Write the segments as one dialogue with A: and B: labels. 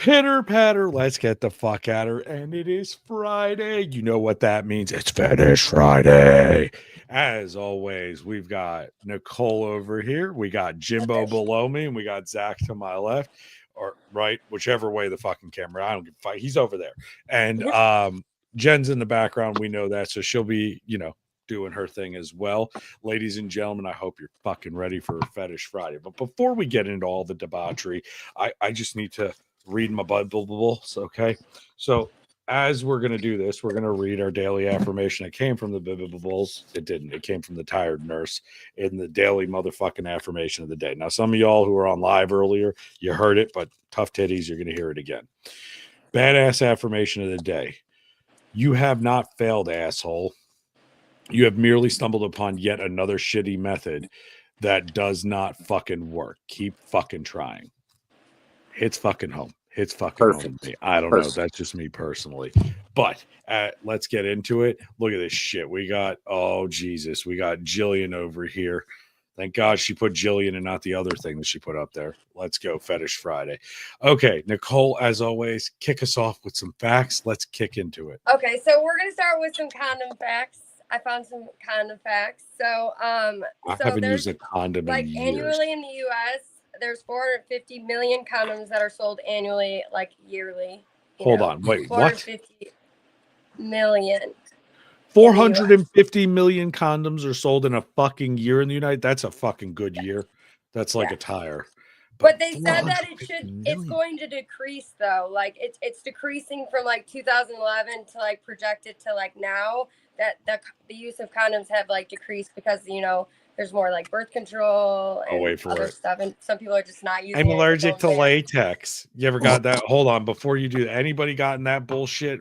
A: Pitter patter, let's get the fuck at her. And it is Friday. You know what that means. It's Fetish Friday. As always, we've got Nicole over here. We got Jimbo below me, and we got Zach to my left. Or right, whichever way the fucking camera. I don't give a fuck. He's over there. And Jen's in the background. We know that. So she'll be, doing her thing as well. Ladies and gentlemen, I hope you're fucking ready for Fetish Friday. But before we get into all the debauchery, I just need to read my Bibles, okay? So as we're going to do this, we're going to read our daily affirmation. It came from the Bibles. It didn't. It came from the tired nurse in the daily motherfucking affirmation of the day. Now, some of y'all who were on live earlier, you heard it, but tough titties, you're going to hear it again. Badass affirmation of the day. You have not failed, asshole. You have merely stumbled upon yet another shitty method that does not fucking work. Keep fucking trying. Hits fucking home. Hits fucking home to me. I don't know. That's just me personally. But let's get into it. Look at this shit. We got, oh, Jesus. We got Jillian over here. Thank God she put Jillian and not the other thing that she put up there. Let's go. Fetish Friday. Okay, Nicole, as always, kick us off with some facts. Let's kick into it.
B: Okay, so we're going to start with some condom facts. I found some condom facts. So,
A: I haven't used a condom in years.
B: Annually in the U.S., there's 450 million condoms that are sold annually, yearly.
A: Hold on. Wait,
B: 450 million.
A: 450 million condoms are sold in a fucking year in the United. That's a fucking good year. That's like a tire.
B: But they said that it's going to decrease though. It's decreasing from 2011 to projected to now that the use of condoms have decreased because there's more birth control and other stuff, and some people are just not using it.
A: I'm allergic to latex. You ever got that? Hold on, before you do that, anybody gotten that bullshit?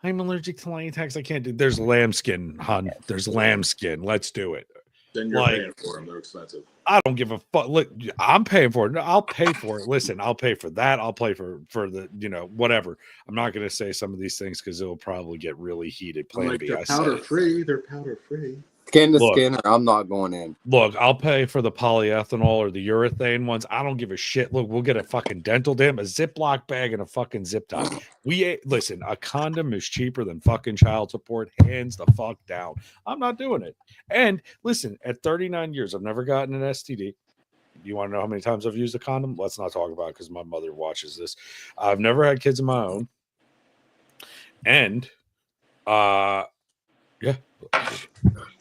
A: I'm allergic to latex. I can't do. There's lambskin, hon. There's lambskin. Let's do it.
C: Then you're paying for them. They're expensive.
A: I don't give a fuck. Look, I'm paying for it. No, I'll pay for it. Listen, I'll pay for that. I'll pay for the whatever. I'm not going to say some of these things because it'll probably get really heated.
C: Plan B. They're powder free. They're powder free.
D: Skin to skin, or I'm not going in.
A: Look, I'll pay for the polyethanol or the urethane ones. I don't give a shit. Look, we'll get a fucking dental dam, a Ziploc bag, and a fucking zip tie. Listen, a condom is cheaper than fucking child support. Hands the fuck down. I'm not doing it. And listen, at 39 years, I've never gotten an STD. You want to know how many times I've used a condom? Let's not talk about it because my mother watches this. I've never had kids of my own. And, yeah,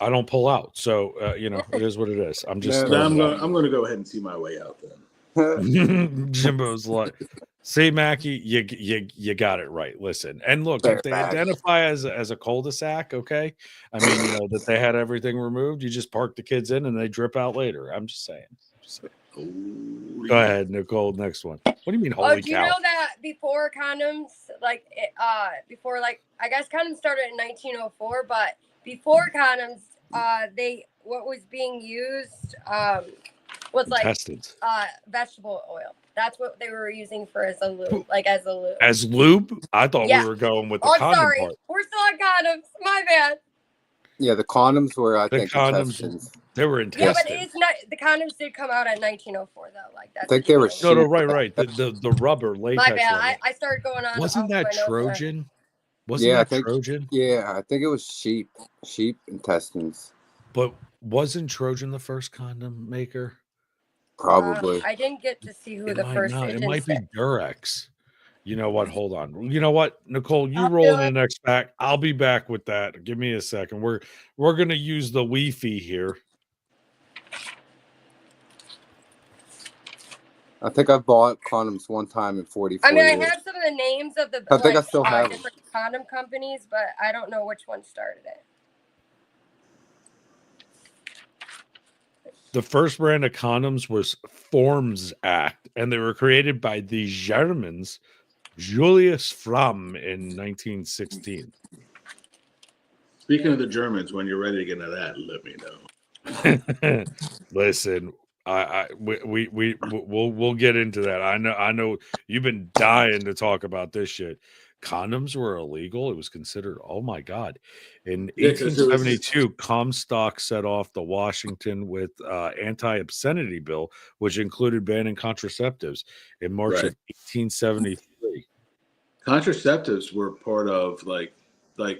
A: I don't pull out, so it is what it is. I'm just.
C: I'm going to go ahead and see my way out then.
A: Jimbo's like, see, Mackie, you got it right. Listen, and look, if they identify as a cul-de-sac, okay. I mean, that they had everything removed. You just park the kids in, and they drip out later. I'm just saying. Go ahead, Nicole. Next one. What do you mean, holy cow?
B: Do you know that before condoms, I guess condoms started in 1904, but before condoms, what was being used was
A: intestines.
B: Vegetable oil. That's what they were using for as a lube,
A: As lube? I thought we were going with the condom part.
B: We're still on condoms. My bad.
D: Yeah, the condoms were, I think,
A: intestines. They were intestines.
B: Yeah, but it's not. The condoms did come out in 1904, though.
D: I think they were.
A: No, right. The rubber latex.
B: My bad. I started going on.
A: Wasn't that Trojan? Trojan?
D: Yeah, I think it was sheep intestines.
A: But wasn't Trojan the first condom maker?
D: Probably.
B: I didn't get to see who the first.
A: It might be Durex. You know what? Hold on. You know what, Nicole? You roll in the next pack. I'll be back with that. Give me a second. We're gonna use the Wi-Fi here.
D: I think I bought condoms one time in 44 years.
B: I have some of the names of the
D: I think I still have
B: different condom companies, but I don't know which one started it.
A: The first brand of condoms was Forms Act, and they were created by the Germans Julius Fromm in 1916.
C: Speaking of the Germans, when you're ready to get into that, let me know.
A: Listen, we'll get into that. I know you've been dying to talk about this shit. condoms were illegal. It was considered, oh my God. In
C: Yeah, 'cause it was-
A: 1872, Comstock set off the Washington with anti-obscenity bill, which included banning contraceptives. In March
C: Right.
A: of 1873.
C: Contraceptives were part of like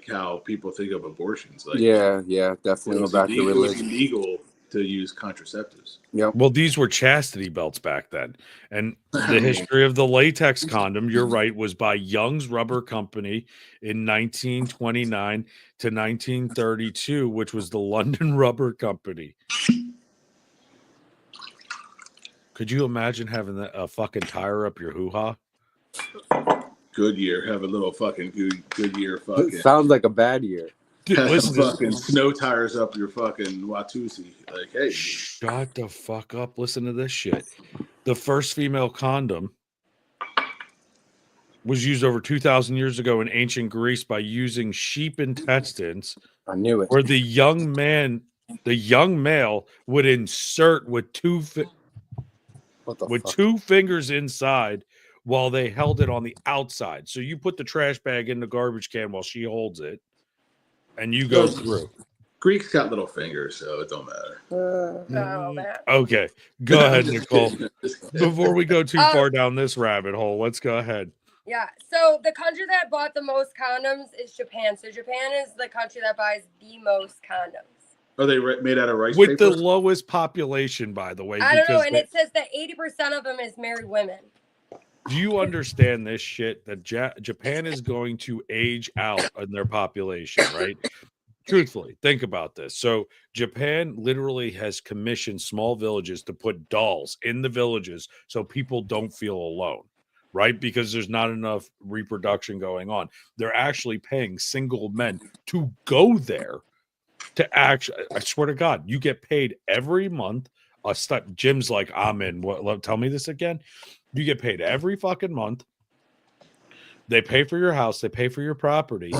C: how people think of abortions. Like
D: Yeah,
C: it
D: definitely. Go
C: was
D: back to
C: illegal, it was
D: religion.
C: illegal to use contraceptives.
D: Yep.
A: Well, these were chastity belts back then. And the history of the latex condom, you're right, was by Young's Rubber Company in 1929 to 1932, which was the London Rubber Company. Could you imagine having a fucking tire up your hoo-ha?
C: Goodyear have a little fucking Goodyear
D: It
C: fucking
D: sounds like a bad year.
A: Dude,
C: have
A: listen
C: some
A: to
C: fucking snow tires up your fucking Watusi. Like, hey,
A: Shut the fuck up. Listen to this shit. The first female condom was used over 2,000 years ago in ancient Greece by using sheep intestines,
D: I knew it.
A: where the young male would insert with
D: What the
A: with
D: fuck?
A: 2 fingers inside while they held it on the outside. So you put the trash bag in the garbage can while she holds it, and you go through.
C: Greeks got little fingers, so it don't matter.
B: Oh, man.
A: Okay, go ahead,
C: Just
A: Nicole.
C: kidding. Just kidding.
A: Before we go too far down this rabbit hole, let's go ahead.
B: Yeah. So the country that bought the most condoms is Japan. So Japan is the country that buys the most condoms.
C: Are they made out of rice
A: With
C: paper?
A: the lowest population, by the way.
B: I don't know.
A: because
B: And it says that 80% of them is married women.
A: do you understand this shit? That Japan is going to age out in their population, right? Truthfully, think about this. So Japan literally has commissioned small villages to put dolls in the villages so people don't feel alone, right? Because there's not enough reproduction going on. They're actually paying single men to go there to actually, I swear to God, you get paid every month. Jim's like, I'm in. What? Tell me this again. You get paid every fucking month. They pay for your house. They pay for your property.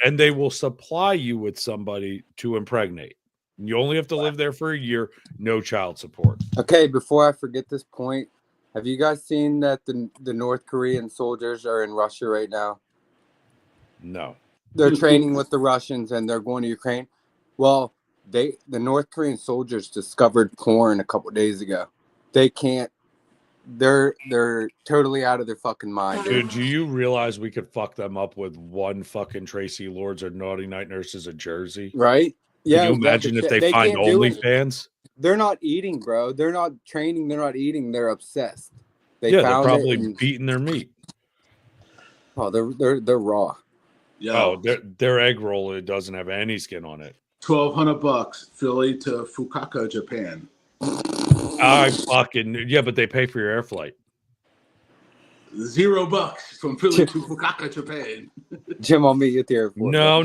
A: And they will supply you with somebody to impregnate. You only have to live there for a year, no child support.
D: Okay, before I forget this point, have you guys seen that the North Korean soldiers are in Russia right now?
A: No.
D: They're training with the Russians and they're going to Ukraine. Well, the North Korean soldiers discovered porn a couple days ago. They can't. They're totally out of their fucking mind.
A: Dude, do you realize we could fuck them up with one fucking Tracy Lords or Naughty Night Nurses of Jersey?
D: Right? Yeah.
A: Can you imagine if they find
D: can't do it.
A: OnlyFans?
D: They're not eating, bro. They're not training. They're not eating. They're obsessed.
A: They're probably beating their meat.
D: Oh, they're raw.
C: Yo,
A: Their egg roll, it doesn't have any skin on it.
C: $1,200 Philly to Fukuoka, Japan.
A: But they pay for your air flight.
C: $0 from Philly to Fukuoka, Japan.
D: Jim, I'll meet you at the airport.
A: No.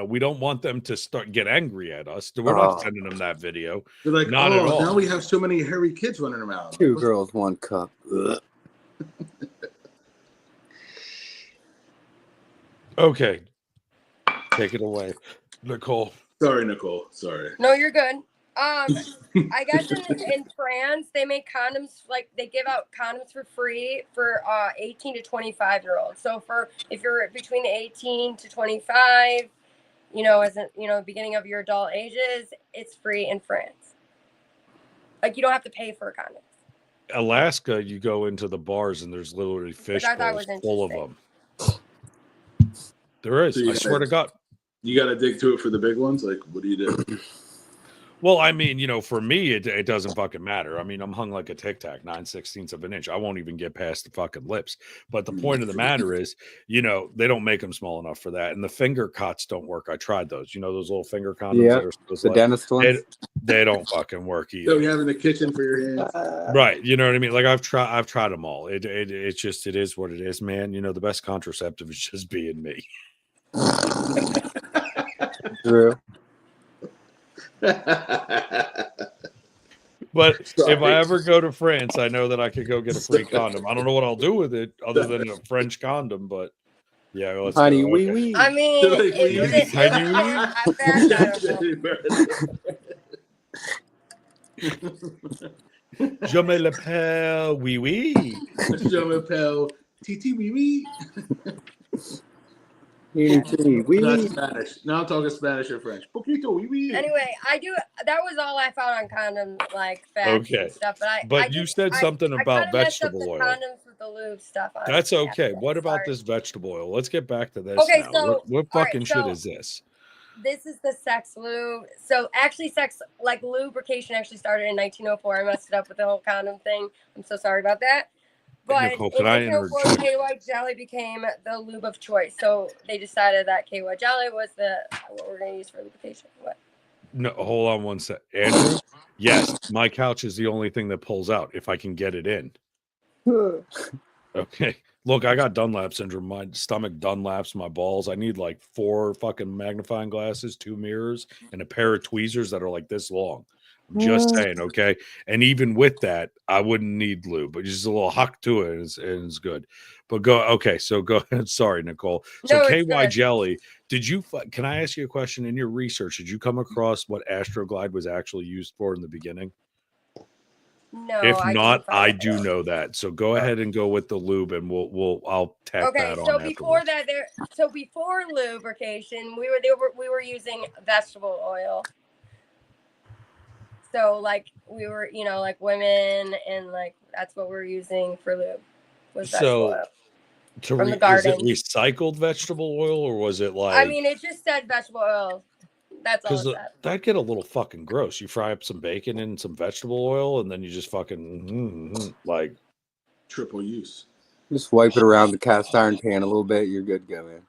A: We don't want them to get angry at us. We're not sending them that video.
C: They're like,
A: not at all.
C: Now we have so many hairy kids running around.
D: 2 girls, 1 cup. Ugh.
A: Okay. Take it away, Nicole.
C: Sorry, Nicole. Sorry.
B: No, you're good. I guess in France they make condoms, like they give out condoms for free for 18 to 25-year-olds. So if you're between 18 to 25, beginning of your adult ages, it's free in France. Like you don't have to pay for condoms.
A: Alaska, you go into the bars and there's literally fish bowls full of them. There is.
C: So
A: I swear to God.
C: You got to dig to it for the big ones? Like, what do you do?
A: Well, I mean, for me, it doesn't fucking matter. I mean, I'm hung like a Tic Tac, 9/16 of an inch. I won't even get past the fucking lips. But the point of the matter is, they don't make them small enough for that. And the finger cots don't work. I tried those. Those little finger condoms?
D: Yeah, the dentist ones?
A: They don't fucking work either.
C: So you have in the kitchen for your hands?
A: Right. You know what I mean? Like I've tried them all. It is what it is, man. The best contraceptive is just being me.
D: True.
A: But if I ever go to France, I know that I could go get a free condom. I don't know what I'll do with it other than a French condom, but yeah, let's
D: honey,
A: go.
D: wee wee.
B: I mean,
A: Je m'appelle oui oui.
C: Je m'appelle TT wee wee.
D: We
C: That's Spanish. Now I'm talking Spanish or French. Poquito wee wee.
B: Anyway, that was all I found on condom like facts
A: Okay.
B: and stuff. But
A: But you said something
B: I
A: about
B: kinda messed up
A: vegetable
B: the
A: oil.
B: condoms with the lube stuff. On
A: That's okay.
B: accident.
A: What about
B: Sorry.
A: this vegetable oil? Let's get back to this
B: Okay,
A: now.
B: so
A: What
B: all right,
A: fucking shit
B: so
A: is this?
B: this is the sex lube. So actually, sex like lubrication actually started in 1904. I messed it up with the whole condom thing. I'm so sorry about that. But
A: Nicole,
B: in
A: can I
B: 1904,
A: interject?
B: KY jelly became the lube of choice. So they decided that KY jelly was what we're gonna use for lubrication. What?
A: No, hold on one sec. Andrew, yes, my couch is the only thing that pulls out if I can get it in. Okay. Look, I got Dunlap syndrome. My stomach Dunlaps my balls. I need like 4 fucking magnifying glasses, 2 mirrors, and a pair of tweezers that are like this long. I'm just saying, okay? And even with that, I wouldn't need lube, but just a little huck to it and it's good. But so go ahead. Sorry, Nicole. So
B: No, it's
A: KY
B: good.
A: jelly, can I ask you a question? In your research, did you come across what Astroglide was actually used for in the beginning?
B: No.
A: If
B: I
A: not,
B: couldn't find
A: I
B: it.
A: do know that. So go ahead and go with the lube, and I'll tack
B: Okay,
A: that
B: so
A: on
B: before
A: afterwards.
B: that, before lubrication, we were using vegetable oil. So like we were, like women, and like that's what we were using for lube was vegetable oil from the
A: Is
B: garden.
A: it recycled vegetable oil, or was it like?
B: I mean, it just said vegetable oil. That's all it
A: Because
B: said.
A: that'd get a little fucking gross. You fry up some bacon and some vegetable oil, and then you just fucking like
C: Triple use.
D: just wipe it around the cast iron pan a little bit. You're good to go, man.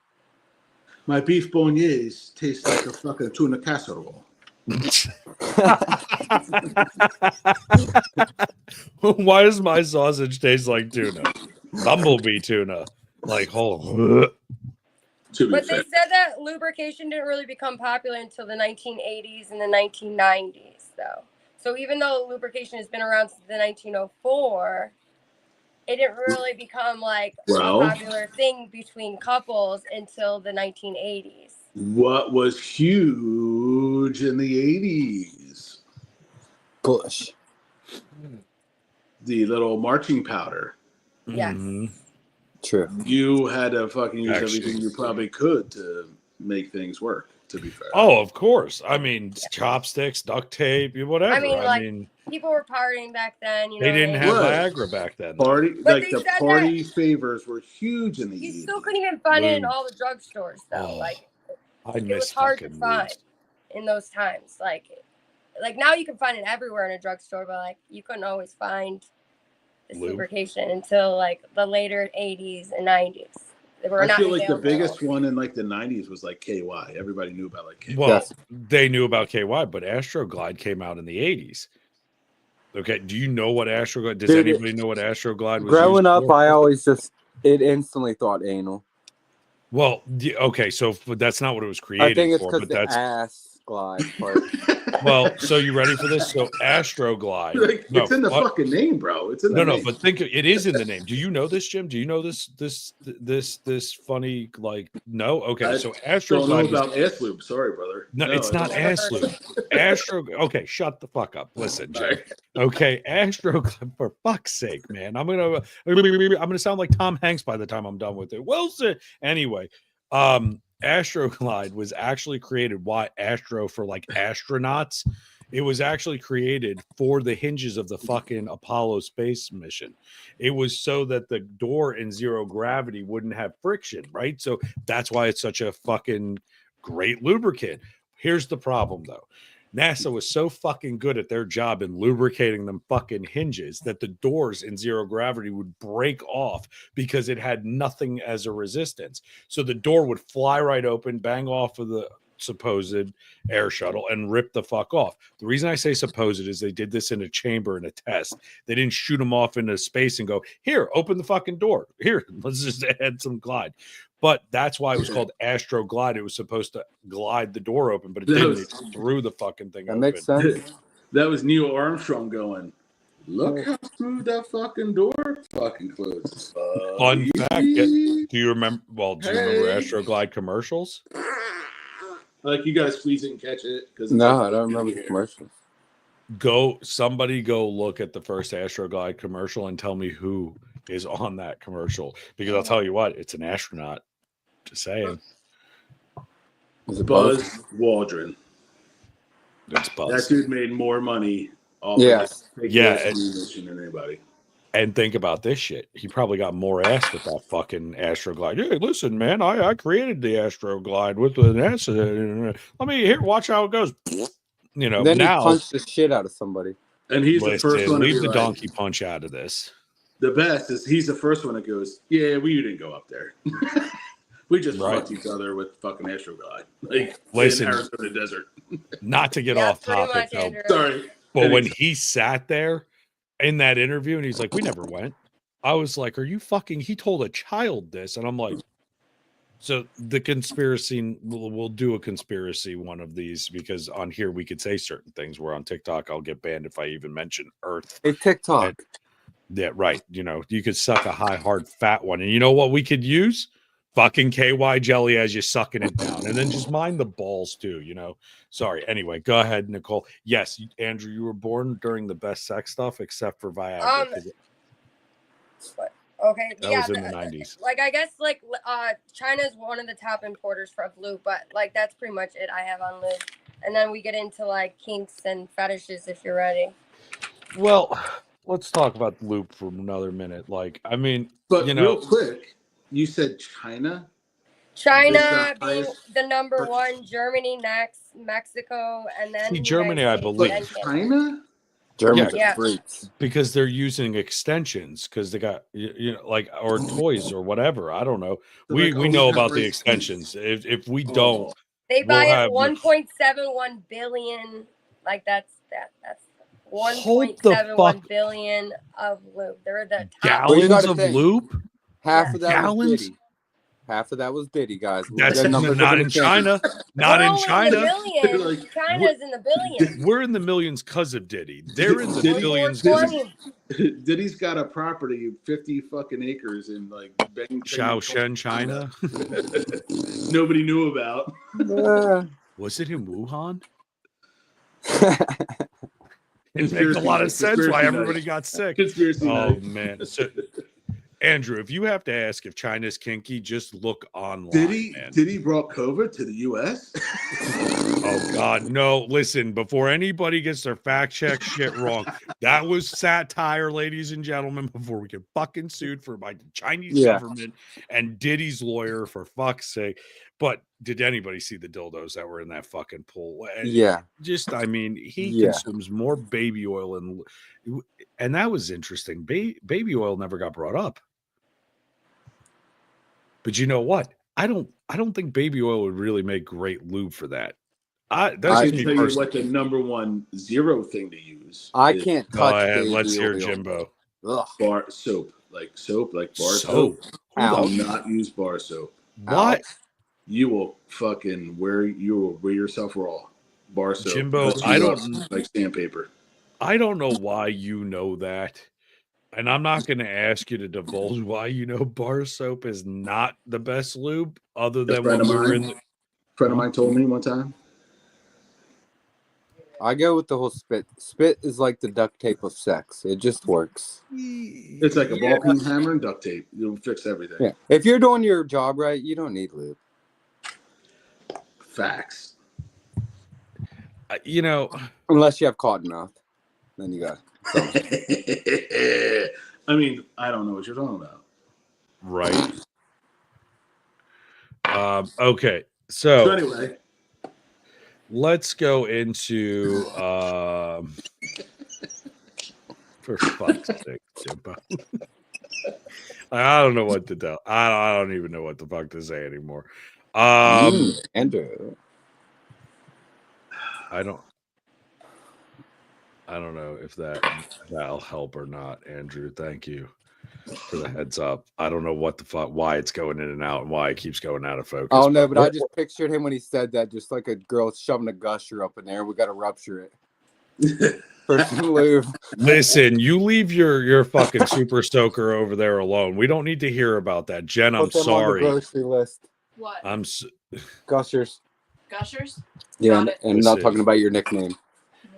C: My beef bolognese tastes like a fucking tuna casserole.
A: Why does my sausage taste like tuna? Bumblebee tuna. Like, hold on.
B: But they said that lubrication didn't really become popular until the 1980s and the 1990s, though. So even though lubrication has been around since the 1904, it didn't really become like a popular thing between couples until the 1980s.
C: What was huge in the 80s?
D: Bush.
C: The little marching powder.
B: Yes.
A: Mm-hmm.
D: True.
C: You had to fucking use everything you probably could to make things work, to be fair.
A: Oh, of course. I mean, chopsticks, duct tape, whatever.
B: I mean, people were partying back then.
A: They didn't have Viagra back then.
C: The party favors were huge in the 80s.
B: You still couldn't even find it in all the drugstores, though. It was hard to find in those times. Like now you can find it everywhere in a drugstore, but you couldn't always find this lubrication until the later 80s and 90s.
C: I feel like the biggest one in the 90s was KY. Everybody knew about KY.
A: Well, they knew about KY, but Astroglide came out in the 80s. Okay, do you know what Astroglide? Does anybody know what Astroglide was?
D: Growing up, I always instantly thought anal.
A: Well, okay, so that's not what it was created.
D: I think it's
A: for,
D: because the ass glide part.
A: Well, so you ready for this? So Astroglide.
C: It's in the fucking name, bro. It's in the name.
A: No, but it is in the name. Do you know this, Jim? Do you know this funny no? Okay, so Astroglide.
C: Don't know about ass lube. Sorry, brother.
A: No, it's not ass lube. Okay, shut the fuck up. Listen, Jim. Okay, Astroglide, for fuck's sake, man. I'm gonna sound like Tom Hanks by the time I'm done with it. Wilson. Anyway, Astroglide was actually created. Why Astro for astronauts? It was actually created for the hinges of the fucking Apollo space mission. It was so that the door in zero gravity wouldn't have friction, right? So that's why it's such a fucking great lubricant. Here's the problem, though. NASA was so fucking good at their job in lubricating them fucking hinges that the doors in zero gravity would break off because it had nothing as a resistance. So the door would fly right open, bang off of the supposed air shuttle and rip the fuck off. The reason I say supposed is they did this in a chamber in a test. They didn't shoot them off into space and go, here, open the fucking door. Here, let's just add some glide. But that's why it was called Astroglide. It was supposed to glide the door open, but it didn't. It threw the fucking thing open.
D: That makes sense.
C: That was Neil Armstrong going, look how smooth that fucking door fucking closes.
A: Fun fact. Do you remember? Well, do you remember Astroglide commercials?
C: You gotta squeeze it and catch it.
D: No, I don't remember the commercials.
A: Somebody go look at the first Astroglide commercial and tell me who is on that commercial because I'll tell you what, it's an astronaut. Just saying.
D: Was it
C: Buzz Waldron.
A: It's
C: That
A: Buzz.
C: dude made more money off
D: Yes.
C: of
A: Yeah,
C: mission than anybody.
A: And think about this shit. He probably got more ass with that fucking Astroglide. Hey, listen, man, I created the Astroglide with the NASA. Let me here, watch how it goes. You know,
D: Then he
A: now
D: punched the shit out of somebody.
C: And he's the first
A: listen,
C: one to
A: leave
C: be
A: the
C: like,
A: donkey punch out of this.
C: the best is he's the first one that goes, yeah, we didn't go up there. We just
A: Right.
C: fucked each other with fucking Astroglide. Like
A: Listen.
C: in Arizona desert.
A: Not to get
B: Yeah,
A: off
B: pretty
A: topic
B: much,
A: though,
B: Andrew.
C: Sorry.
A: but when he sat there in that interview and he's like, we never went. I was like, are you fucking, he told a child this. And I'm like, so the conspiracy, we'll do a conspiracy one of these because on here we could say certain things where on TikTok I'll get banned if I even mention Earth.
D: Hey, TikTok.
A: Yeah, right. You know, you could suck a high, hard, fat one. And you know what we could use? Fucking KY jelly as you're sucking it down. And then just mind the balls too, you know. Sorry. Anyway, go ahead, Nicole. Yes, Andrew, you were born during the best sex stuff except for Viagra.
B: Okay,
A: That was in the 90s.
B: Like I guess like China's one of the top importers of lube, but like that's pretty much it I have on lube. And then we get into like kinks and fetishes if you're ready.
A: Well, let's talk about the loop for another minute. Like, I mean,
C: But
A: you know,
C: real quick, you said China?
B: China
C: the
B: being
C: highest-
B: the number one, Germany next, Mexico, and then
A: See,
B: the
A: Germany,
B: United
A: I
B: States,
A: believe.
B: and Canada.
C: China?
D: Germans
B: Yeah.
D: are freaks.
A: because they're using extensions because they got you know like or toys or whatever. I don't know.
C: So
A: We
C: like,
A: we
C: oh,
A: know
C: we have
A: about the
C: race
A: extensions. If we
C: Oh.
A: don't,
B: They
A: We'll
B: buy
A: have
B: at 1.71 billion. Like that's 1.71 billion of lube. They're the top.
D: Well, you
A: gallons
D: gotta
A: of
D: think.
A: loop.
D: Half
B: Yeah.
D: of that
A: Gallons?
D: was Diddy. Half of that was Diddy, guys.
A: That's
D: The numbers are
A: not
D: gonna
A: in
D: change.
A: China. Not
B: We're
A: in
B: only
A: China.
B: the billions.
C: Like,
B: China's in the billions.
A: We're in the millions because of Diddy. They're in the
C: Diddy-
A: billions.
C: Diddy-
B: 420.
C: Diddy's got a property, 50 fucking acres in like Bang,
A: Shaoshen, China.
C: Nobody knew about.
A: Was it in Wuhan? It makes a
C: Conspiracy
A: lot of
C: night,
A: sense why
C: conspiracy
A: everybody
C: night.
A: got sick.
C: Conspiracy
A: Oh
C: night.
A: man. So Andrew, if you have to ask if China's kinky, just look online, man.
C: Diddy brought COVID to the U.S.?
A: Oh God, no! Listen, before anybody gets their fact check shit wrong, that was satire, ladies and gentlemen. Before we get fucking sued for by the Chinese government and Diddy's lawyer, for fuck's sake. But did anybody see the dildos that were in that fucking pool?
D: Yeah.
A: Just, I mean, he consumes more baby oil and that was interesting. Baby oil never got brought up. But you know what? I don't think baby oil would really make great lube for that. That's
C: I
A: just
C: can
A: me
C: tell you
A: personally.
C: what the number one zero thing to use.
D: I
C: is
D: can't
A: Go
D: touch
A: ahead,
D: baby
A: let's hear
D: oil.
A: Jimbo.
D: Ugh.
C: bar soap, like bar
A: Soap.
C: soap.
D: Ow.
C: Do not use bar soap.
A: What?
C: You will fucking wear yourself raw. Bar soap.
A: Jimbo,
C: Must be
A: I
C: rough,
A: don't-
C: like sandpaper.
A: I don't know why you know that. And I'm not going to ask you to divulge why you know bar soap is not the best lube other
C: A
A: than
C: friend
A: when
C: of
A: we were
C: mine-
A: in the,
C: friend of mine told me one time.
D: I go with the whole spit. Spit is like the duct tape of sex. It just works.
C: It's like a ball peen hammer and duct tape. It'll fix everything.
D: Yeah. If you're doing your job right, you don't need lube.
C: Facts.
A: you know,
D: Unless you have cotton mouth. Then you got
C: I mean, I don't know what you're talking about.
A: right. Okay.
C: So
A: So
C: anyway,
A: let's go into for fuck's sake, Jimbo. I don't know what to tell. I don't even know what the fuck to say anymore.
D: Andrew.
A: I don't know if that'll help or not, Andrew. Thank you for the heads up. I don't know what the fuck, why it's going in and out, and why it keeps going out of focus.
D: Oh no, but I just pictured him when he said that, just like a girl shoving a gusher up in there. We got to rupture it. For some lube.
A: Listen, you leave your fucking super soaker over there alone. We don't need to hear about that, Jen. I'm
D: Put them on the
A: sorry.
D: grocery list.
E: What?
D: Gushers.
E: Gushers?
D: Yeah,
E: Got it.
D: and not
A: Listen.
D: talking about your nickname.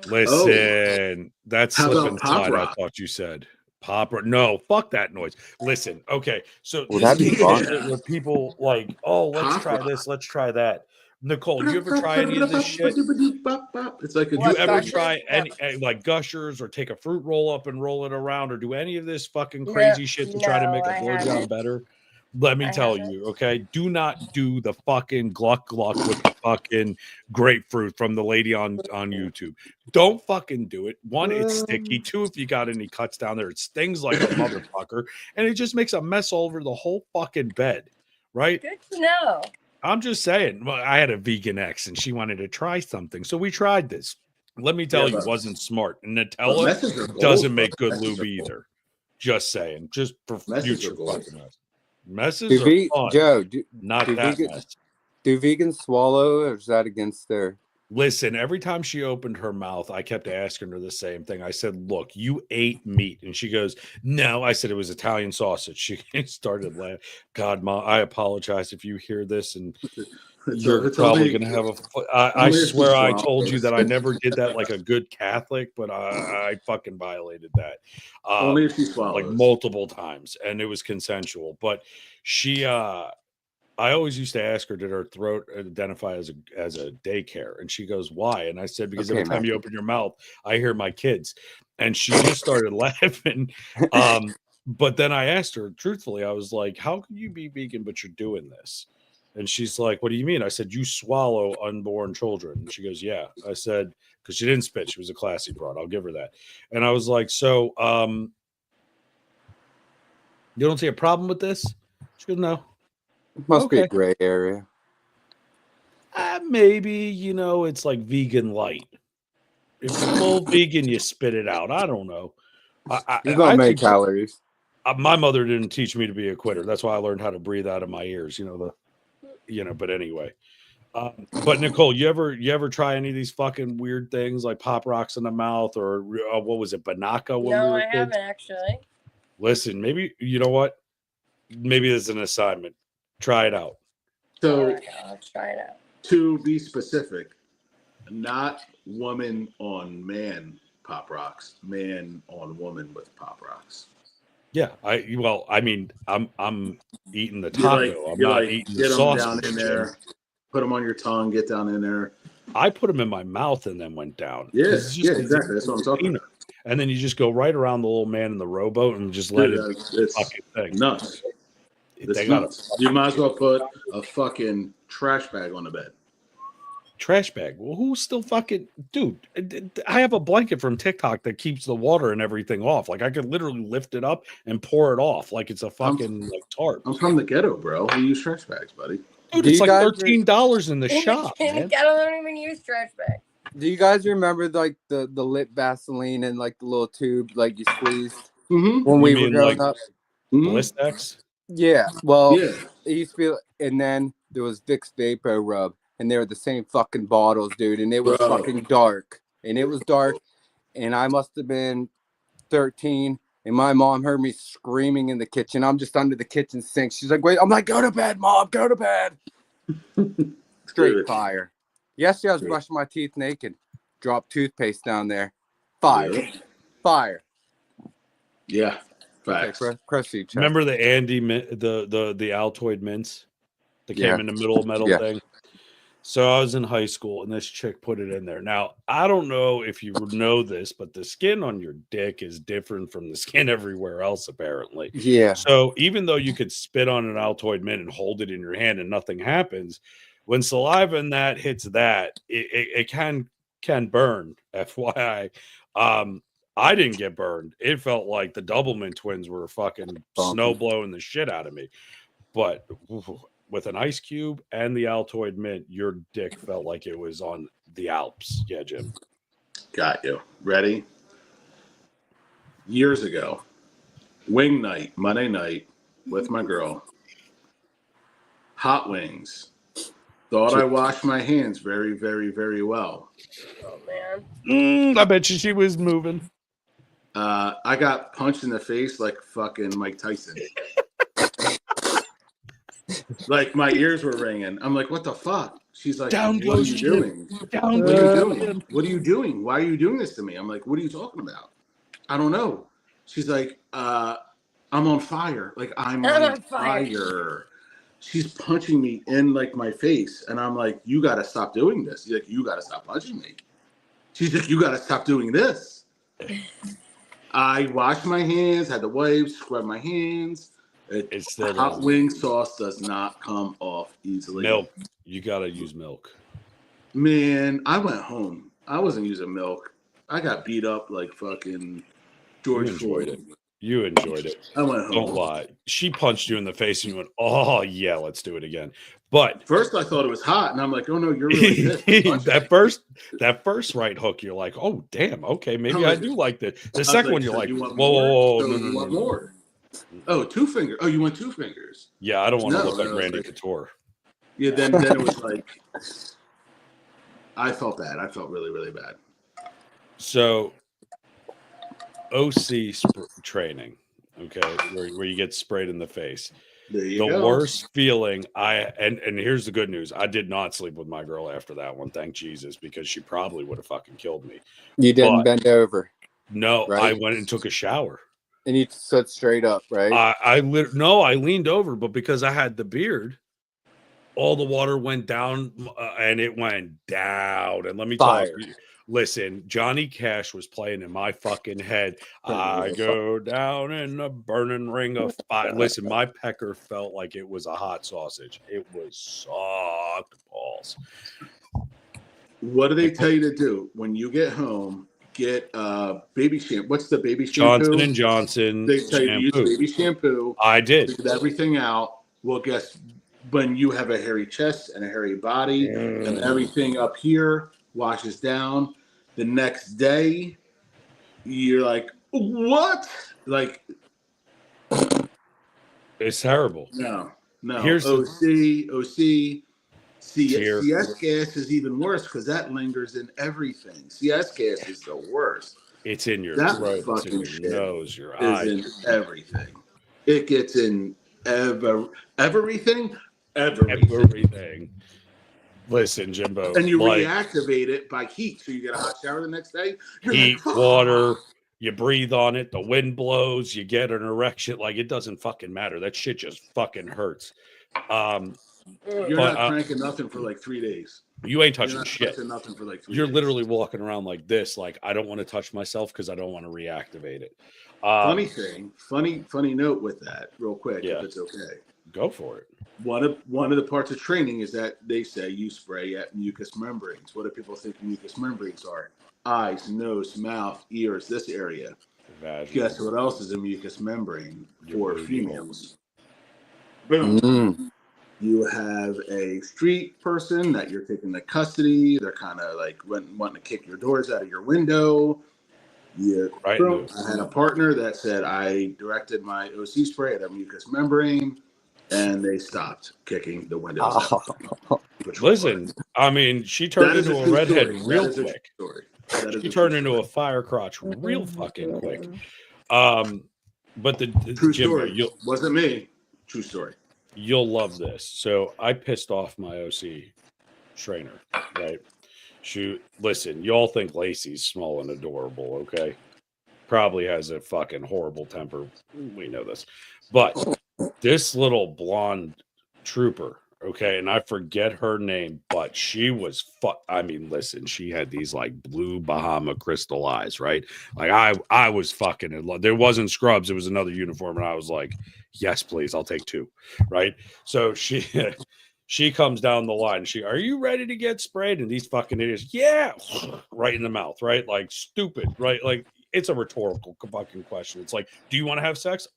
A: Listen, that's
C: How
A: slip
C: about
A: and
C: Pop
A: slide. I
C: Rock?
A: thought you said Pop or no, fuck that noise. Listen, okay, so
D: Well,
A: this
D: that'd
A: is
D: be
A: the
D: fun.
A: shit where people like, oh, let's
C: Pop
A: try
C: rock.
A: this, let's try that. Nicole, do you ever try any of this shit?
C: It's like a
A: Do you
B: What,
A: ever
B: gushers?
A: try
B: No.
A: any like gushers or take a fruit roll up and roll it around or do any of this fucking
B: No,
A: crazy shit to try to
B: no,
A: make a
B: I
A: blowjob
B: haven't.
A: better? Let me
B: I
A: tell
B: haven't.
A: you, okay? Do not do the fucking gluck gluck with the fucking grapefruit from the lady on YouTube. Don't fucking do it. One, it's sticky. Two, if you got any cuts down there, it stings like a motherfucker, and it just makes a mess all over the whole fucking bed, right?
B: Good to know.
A: I'm just saying. Well, I had a vegan ex, and she wanted to try something, so we tried this. Let me tell you, wasn't smart. And Nutella
C: messes are gold,
A: doesn't
C: bro.
A: make good
C: Messes
A: lube
C: are
A: either. Just saying. Just for
C: Messes
A: future
C: are gold.
A: fucking mess. Messes
D: Do
A: are fun.
D: Joe,
A: Not
D: do
A: that
D: vegan-
A: mess.
D: do vegans swallow, or is that against their?
A: Listen, every time she opened her mouth, I kept asking her the same thing. I said, "Look, you ate meat," and she goes, "No." I said it was Italian sausage. She started laughing. God, Mom, I apologize if you hear this, and you're probably gonna have a. I swear, I told you that I never did that like a good Catholic, but I fucking violated that.
C: Only if she swallows.
A: Like multiple times, and it was consensual. But she, I always used to ask her, did her throat identify as a daycare? And she goes, why? And I said, because every time you open your mouth, I hear my kids. And she just started laughing. But then I asked her, truthfully, I was like, how can you be vegan, but you're doing this? And she's like, what do you mean? I said, you swallow unborn children. And she goes, yeah. I said, because she didn't spit. She was a classy broad. I'll give her that. And I was like, so you don't see a problem with this? She goes, no.
D: Must be a gray area.
A: Maybe, it's like vegan light. If you're full vegan, you spit it out. I don't know.
D: You're going to make calories.
A: My mother didn't teach me to be a quitter. That's why I learned how to breathe out of my ears. But anyway. But Nicole, you ever try any of these fucking weird things like pop rocks in the mouth or what was it, Banaka?
B: No, I haven't actually.
A: Listen, maybe, you know what? Maybe this is an assignment. Try it out.
C: So
B: I'll try it out.
C: To be specific, not woman on man pop rocks, man on woman with pop rocks.
A: Yeah, I'm eating the taco. I'm not eating the sauce.
C: Down in there, put them on your tongue, get down in there.
A: I put them in my mouth and then went down.
C: Yeah, exactly. That's what I'm talking about.
A: And then you just go right around the little man in the rowboat and just let it.
C: It's fucking thing. Nuts. You might as well put a fucking trash bag on the bed.
A: Trash bag? Well, who's still fucking dude? I have a blanket from TikTok that keeps the water and everything off. Like I could literally lift it up and pour it off like it's a fucking tarp.
C: I'm from the ghetto, bro. We use trash bags, buddy.
A: Dude, it's like $13 in the shop.
B: I don't even use trash bags.
D: Do you guys remember like the lit Vaseline and like the little tube like you squeezed when we were growing up?
A: Blistex?
D: Yeah. Well, it used to be, and then there was Vicks Vapor Rub, and they were the same fucking bottles, dude. And it was fucking dark, and I must have been 13. And my mom heard me screaming in the kitchen. I'm just under the kitchen sink. She's like, wait. I'm like, go to bed, Mom. Go to bed. Straight fire. Yesterday, I was brushing my teeth naked. Dropped toothpaste down there. Fire. Fire.
C: Yeah. Facts.
D: Okay,
A: remember the Andy, the Altoid mints that came in the middle metal thing? So I was in high school and this chick put it in there. Now, I don't know if you know this, but the skin on your dick is different from the skin everywhere else, apparently.
D: Yeah.
A: So even though you could spit on an Altoid mint and hold it in your hand and nothing happens, when saliva in that hits that, it can burn. FYI. I didn't get burned. It felt like the Doublemint twins were fucking snow blowing the shit out of me. But with an ice cube and the Altoid mint, your dick felt like it was on the Alps. Yeah, Jim.
C: Got you. Ready? Years ago, wing night, Monday night with my girl. Hot wings. Thought I washed my hands very, very, very well.
B: Oh, man.
A: I bet you she was moving.
C: I got punched in the face like fucking Mike Tyson. Like my ears were ringing. I'm like, what the fuck? She's like, what are you doing? What are you doing? What are you doing? Why are you doing this to me? I'm like, what are you talking about? I don't know. She's like, I'm on fire. Like I'm on fire. She's punching me in like my face, and I'm like, you got to stop doing this. She's like, you got to stop punching me. She's like, you got to stop doing this. I washed my hands, had to wipe, scrub my hands.
A: It's still
C: hot wing sauce does not come off easily.
A: Milk. You got to use milk.
C: Man, I went home. I wasn't using milk. I got beat up like fucking George Floyd.
A: You enjoyed it.
C: I went home.
A: Don't lie. She punched you in the face and you went, oh, yeah, let's do it again. But
C: first I thought it was hot, and I'm like, oh, no, you're really pissed.
A: that first right hook, you're like, oh, damn, okay, maybe I do like that. The second one, you're like, whoa,
C: no, more. Oh, 2 fingers. Oh, you want 2 fingers?
A: Yeah, I don't want to look like Randy Couture.
C: Yeah, then it was like, I felt bad. I felt really, really bad.
A: So, OC training, okay, where you get sprayed in the face.
C: The
A: worst feeling and here's the good news. I did not sleep with my girl after that one, thank Jesus, because she probably would have fucking killed me.
D: You didn't bend over.
A: No, right? I went and took a shower.
D: And you stood straight up, right?
A: I leaned over, but because I had the beard, all the water went down and it went down. And let me tell you, listen, Johnny Cash was playing in my fucking head. I go down in a burning ring of fire. Listen, my pecker felt like it was a hot sausage. It was soft balls.
C: What do they tell you to do when you get home? Get baby shampoo. What's the baby shampoo?
A: Johnson and Johnson.
C: They tell you to use baby shampoo.
A: I did.
C: Get everything out. Well, guess when you have a hairy chest and a hairy body and everything up here washes down, the next day you're like, what? Like,
A: it's terrible.
C: No.
A: Here's
C: OC. CS gas is even worse because that lingers in everything. CS gas is the worst.
A: It's in your throat, it's in your nose, your eyes,
C: in everything. It gets in everything.
A: Listen, Jimbo,
C: and you reactivate it by heat, so you get a hot shower the next day.
A: Heat, water. You breathe on it. The wind blows. You get an erection. Like, it doesn't fucking matter. That shit just fucking hurts.
C: You're not cranking nothing for like 3 days.
A: You ain't touching shit.
C: Nothing for like 3
A: You're
C: days.
A: literally walking around like this. Like, I don't want to touch myself because I don't want to reactivate it.
C: Funny note with that, real quick, if it's okay.
A: Go for it.
C: One of the parts of training is that they say you spray at mucous membranes. What do people think mucous membranes are? Eyes, nose, mouth, ears, this area. Guess what else is a mucous membrane for females? Boom. You have a street person that you're taking into custody. They're kind of like wanting to kick your doors out of your window. I had a partner that said I directed my OC spray at a mucous membrane, and they stopped kicking the windows out.
A: Listen, I mean, she turned into a redhead real quick. She turned into a fire crotch real fucking quick. But the
C: true story wasn't me. True story.
A: You'll love this. So I pissed off my OC trainer, right? Listen, y'all think Lacey's small and adorable, okay? Probably has a fucking horrible temper. We know this. But this little blonde trooper, okay, and I forget her name, but she was I mean, listen, she had these like blue Bahama crystal eyes, right? Like I was fucking in love. There wasn't scrubs, it was another uniform, and I was like, yes, please, I'll take 2, right? So she comes down the line. Are you ready to get sprayed? And these fucking idiots, yeah, right in the mouth, right? Like, stupid, right? Like, it's a rhetorical fucking question. It's like, do you want to have sex?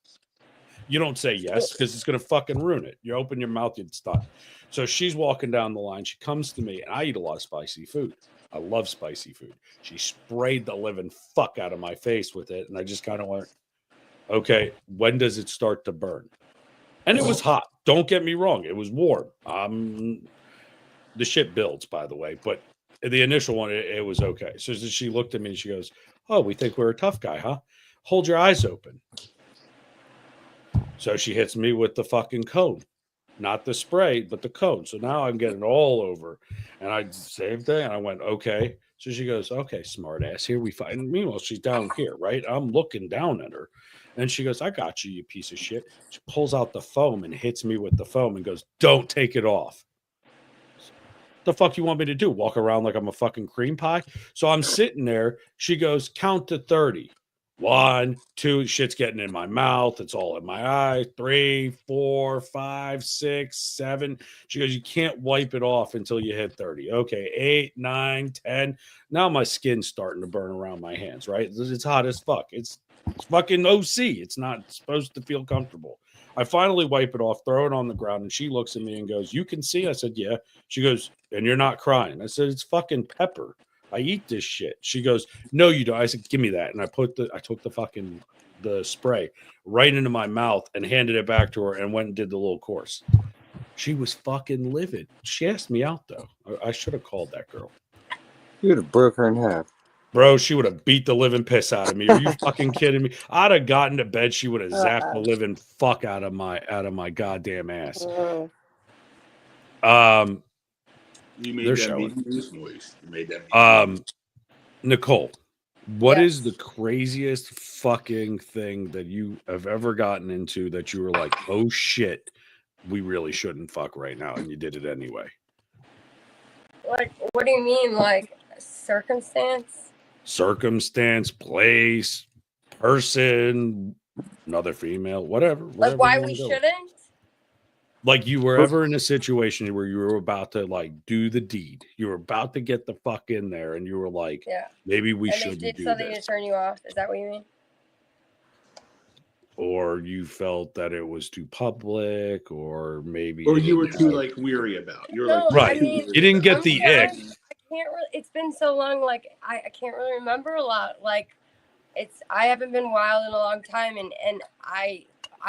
A: You don't say yes because it's going to fucking ruin it. You open your mouth, it's done. So she's walking down the line. She comes to me, and I eat a lot of spicy food. I love spicy food. She sprayed the living fuck out of my face with it, and I just kind of went, okay, when does it start to burn? And it was hot. Don't get me wrong. It was warm. The shit builds, by the way, but the initial one, it was okay. So she looked at me and she goes, oh, we think we're a tough guy, huh? Hold your eyes open. So she hits me with the fucking cone, not the spray, but the cone. So now I'm getting all over, and I same thing. And I went, okay. So she goes, okay, smart ass. Here we find. Meanwhile, she's down here, right? I'm looking down at her. And she goes, I got you, you piece of shit. She pulls out the foam and hits me with the foam and goes, don't take it off. The fuck you want me to do? Walk around like I'm a fucking cream pie? So I'm sitting there. She goes, count to 30. 1, 2, shit's getting in my mouth. It's all in my eye. 3, 4, 5, 6, 7. She goes, you can't wipe it off until you hit 30. Okay, 8, 9, 10. Now my skin's starting to burn around my hands, right? It's hot as fuck. It's fucking OC. It's not supposed to feel comfortable. I finally wipe it off, throw it on the ground, and she looks at me and goes, you can see? I said, yeah. She goes, and you're not crying. I said, it's fucking pepper. I eat this shit. She goes, no, you don't. I said, give me that. And I took the spray right into my mouth and handed it back to her and went and did the little course. She was fucking livid. She asked me out though. I should have called that girl.
D: You would have broke her in half.
A: Bro, she would have beat the living piss out of me. Are you fucking kidding me? I'd have gotten to bed. She would have zapped the living fuck out of my goddamn ass.
C: You made that news noise. You made that.
A: Nicole, what is the craziest fucking thing that you have ever gotten into that you were like, oh shit, we really shouldn't fuck right now, and you did it anyway?
B: Like, what do you mean? Like circumstance?
A: Circumstance, place, person, another female, whatever.
B: Like why we shouldn't?
A: Like you were ever in a situation where you were about to like do the deed. You were about to get the fuck in there and you were like, maybe we shouldn't do this.
B: Did something to turn you off? Is that what you mean?
A: Or you felt that it was too public, or maybe...
C: Or you were too like weary about. You're like,
A: right. I mean, you didn't get the ick.
B: I can't really, it's been so long, like I can't really remember a lot. Like I haven't been wild in a long time, and I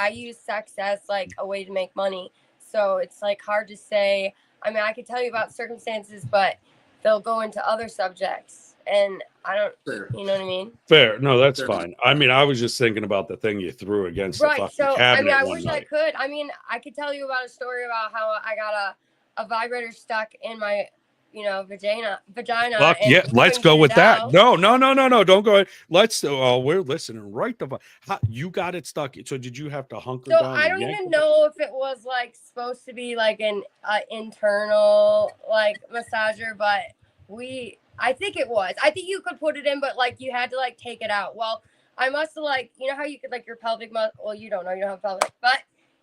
B: use sex as like a way to make money. So it's like hard to say. I mean, I could tell you about circumstances, but they'll go into other subjects, and I don't. Fair. You know what I mean?
A: Fair. No, that's fine. I mean, I was just thinking about the thing you threw against the fucking cabinet.
B: I mean, I wish
A: night.
B: I could. I mean, I could tell you about a story about how I got a vibrator stuck in my, vagina.
A: Fuck yeah, let's go with that. No, don't go. We're listening right the fuck. How you got it stuck? So did you have to hunker down?
B: So I don't even know if it was like supposed to be like an internal like massager, but I think it was. I think you could put it in, but like you had to like take it out. Well, I must have like, how you could like your pelvic muscle. Well, you don't know, you don't have pelvic, but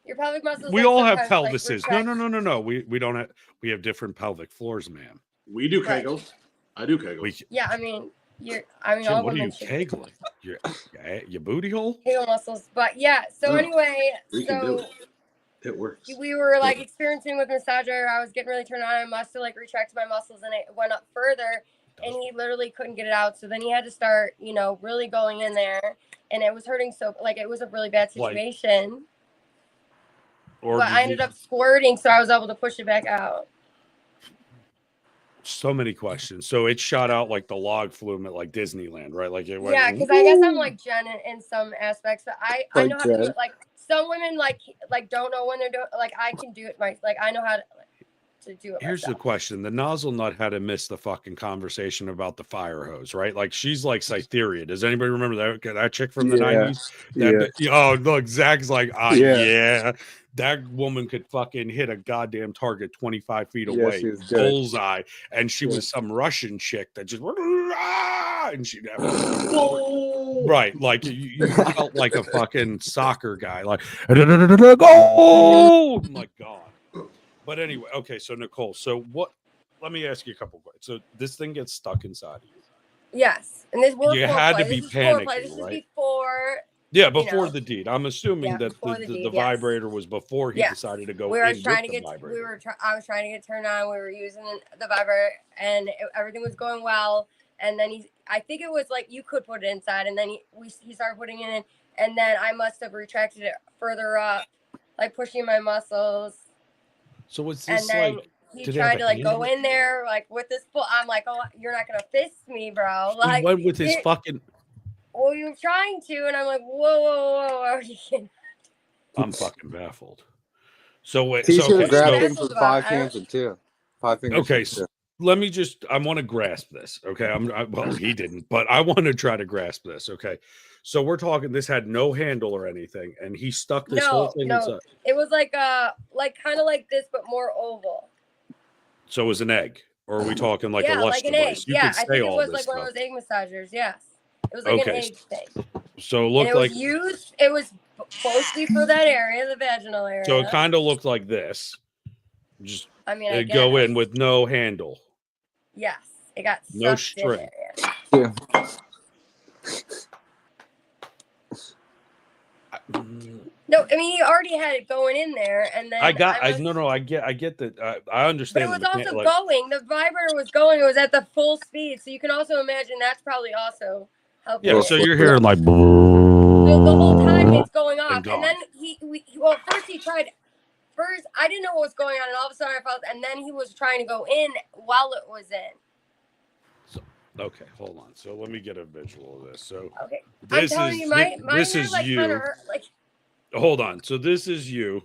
B: your pelvic muscles.
A: We all have pelvises. Like, no. We don't have. We have different pelvic floors, ma'am.
C: We do Kegels. I do Kegels.
B: I mean, Jim,
A: all what are you kegling? Your booty hole?
B: Kegel muscles. But yeah. So anyway,
C: it works.
B: We were like experiencing with massager. I was getting really turned on. I must have like retracted my muscles, and it went up further. And he literally couldn't get it out. So then he had to start, really going in there, and it was hurting. So like it was a really bad situation. But I ended up squirting, so I was able to push it back out.
A: So many questions. So it shot out like the log flume at like Disneyland, right? Like it went.
B: Yeah, because I guess I'm like Jen in some aspects, but I know how to do it. Like some women like don't know when they're doing. Like I can do it. I know how to do it.
A: Here's the question: the nozzle nut had to miss the fucking conversation about the fire hose, right? Like she's like Cytherea. Does anybody remember that chick from the 90s? Oh, look, Zach's like, yeah. That woman could fucking hit a goddamn target 25 feet away, bullseye, and she was some Russian chick that just and she'd have right, like you felt like a fucking soccer guy, like go, my god. But anyway, okay, so Nicole, let me ask you a couple questions. So this thing gets stuck inside of you.
B: Yes, and this
A: you had to be panicking,
B: this
A: right?
B: Is before.
A: Yeah, before the deed. I'm assuming that the vibrator was before he decided to go. I was trying to get
B: turned on. We were using the vibrator, and everything was going well. And then I think it was like you could put it inside, and then he started putting it in, and then I must have retracted it further up, like pushing my muscles.
A: So what's this
B: and then like? He tried to like go in there like with this foot. I'm like, oh, you're not gonna fist me, bro. Like
A: he went with his fucking.
B: Well, you're trying to, and I'm like, whoa.
A: I'm fucking baffled. So wait,
D: he should have grabbed him for 5 hands and 2. 5 fingers.
A: Okay, so let me I want to grasp this. Okay, well, he didn't, but I want to try to grasp this. Okay, So we're talking. This had no handle or anything, and he stuck this whole thing inside.
B: It was like kind of like this, but more oval.
A: So it was an egg, or are we talking like a lush
B: like an
A: device?
B: egg.
A: You
B: Yeah,
A: could
B: I
A: say
B: think it
A: all
B: was
A: this
B: like
A: stuff.
B: one of those egg massagers. Yes, it was like an egg thing.
A: So it
B: And
A: looked
B: it was used. It was mostly for that area, the vaginal area.
A: So it kind of looked like this. Just
B: I mean,
A: it'd go in with no handle.
B: Yes, it got
A: no
B: sucked
A: string.
B: in there. Yeah. No, I mean, he already had it going in there, and then
A: I get that. I understand.
B: But it was also going. The vibrator was going. It was at the full speed, so you can also imagine that's probably also helping.
A: Yeah, so you're hearing like
B: the whole time it's going off, and then first he tried. First, I didn't know what was going on, and all of a sudden I felt, and then he was trying to go in while it was in.
A: So, okay, hold on. So let me get a visual of this. So
B: okay, I'm telling you, my
A: this
B: hair,
A: is
B: like,
A: you.
B: Kind of hurt, like.
A: Hold on. So this is you.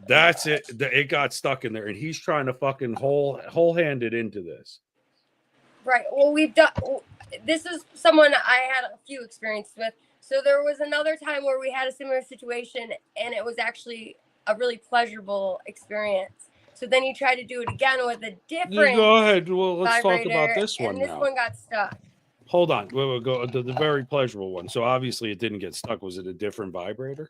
A: That's it. It got stuck in there, and he's trying to fucking whole handed into this.
B: Right. Well, we've done. This is someone I had a few experiences with. So there was another time where we had a similar situation, and it was actually a really pleasurable experience. So then he tried to do it again with a different.
A: Go ahead. Well, let's talk about this one
B: and this
A: now.
B: one got stuck.
A: Hold on. We'll go to the very pleasurable one. So obviously it didn't get stuck. Was it a different vibrator?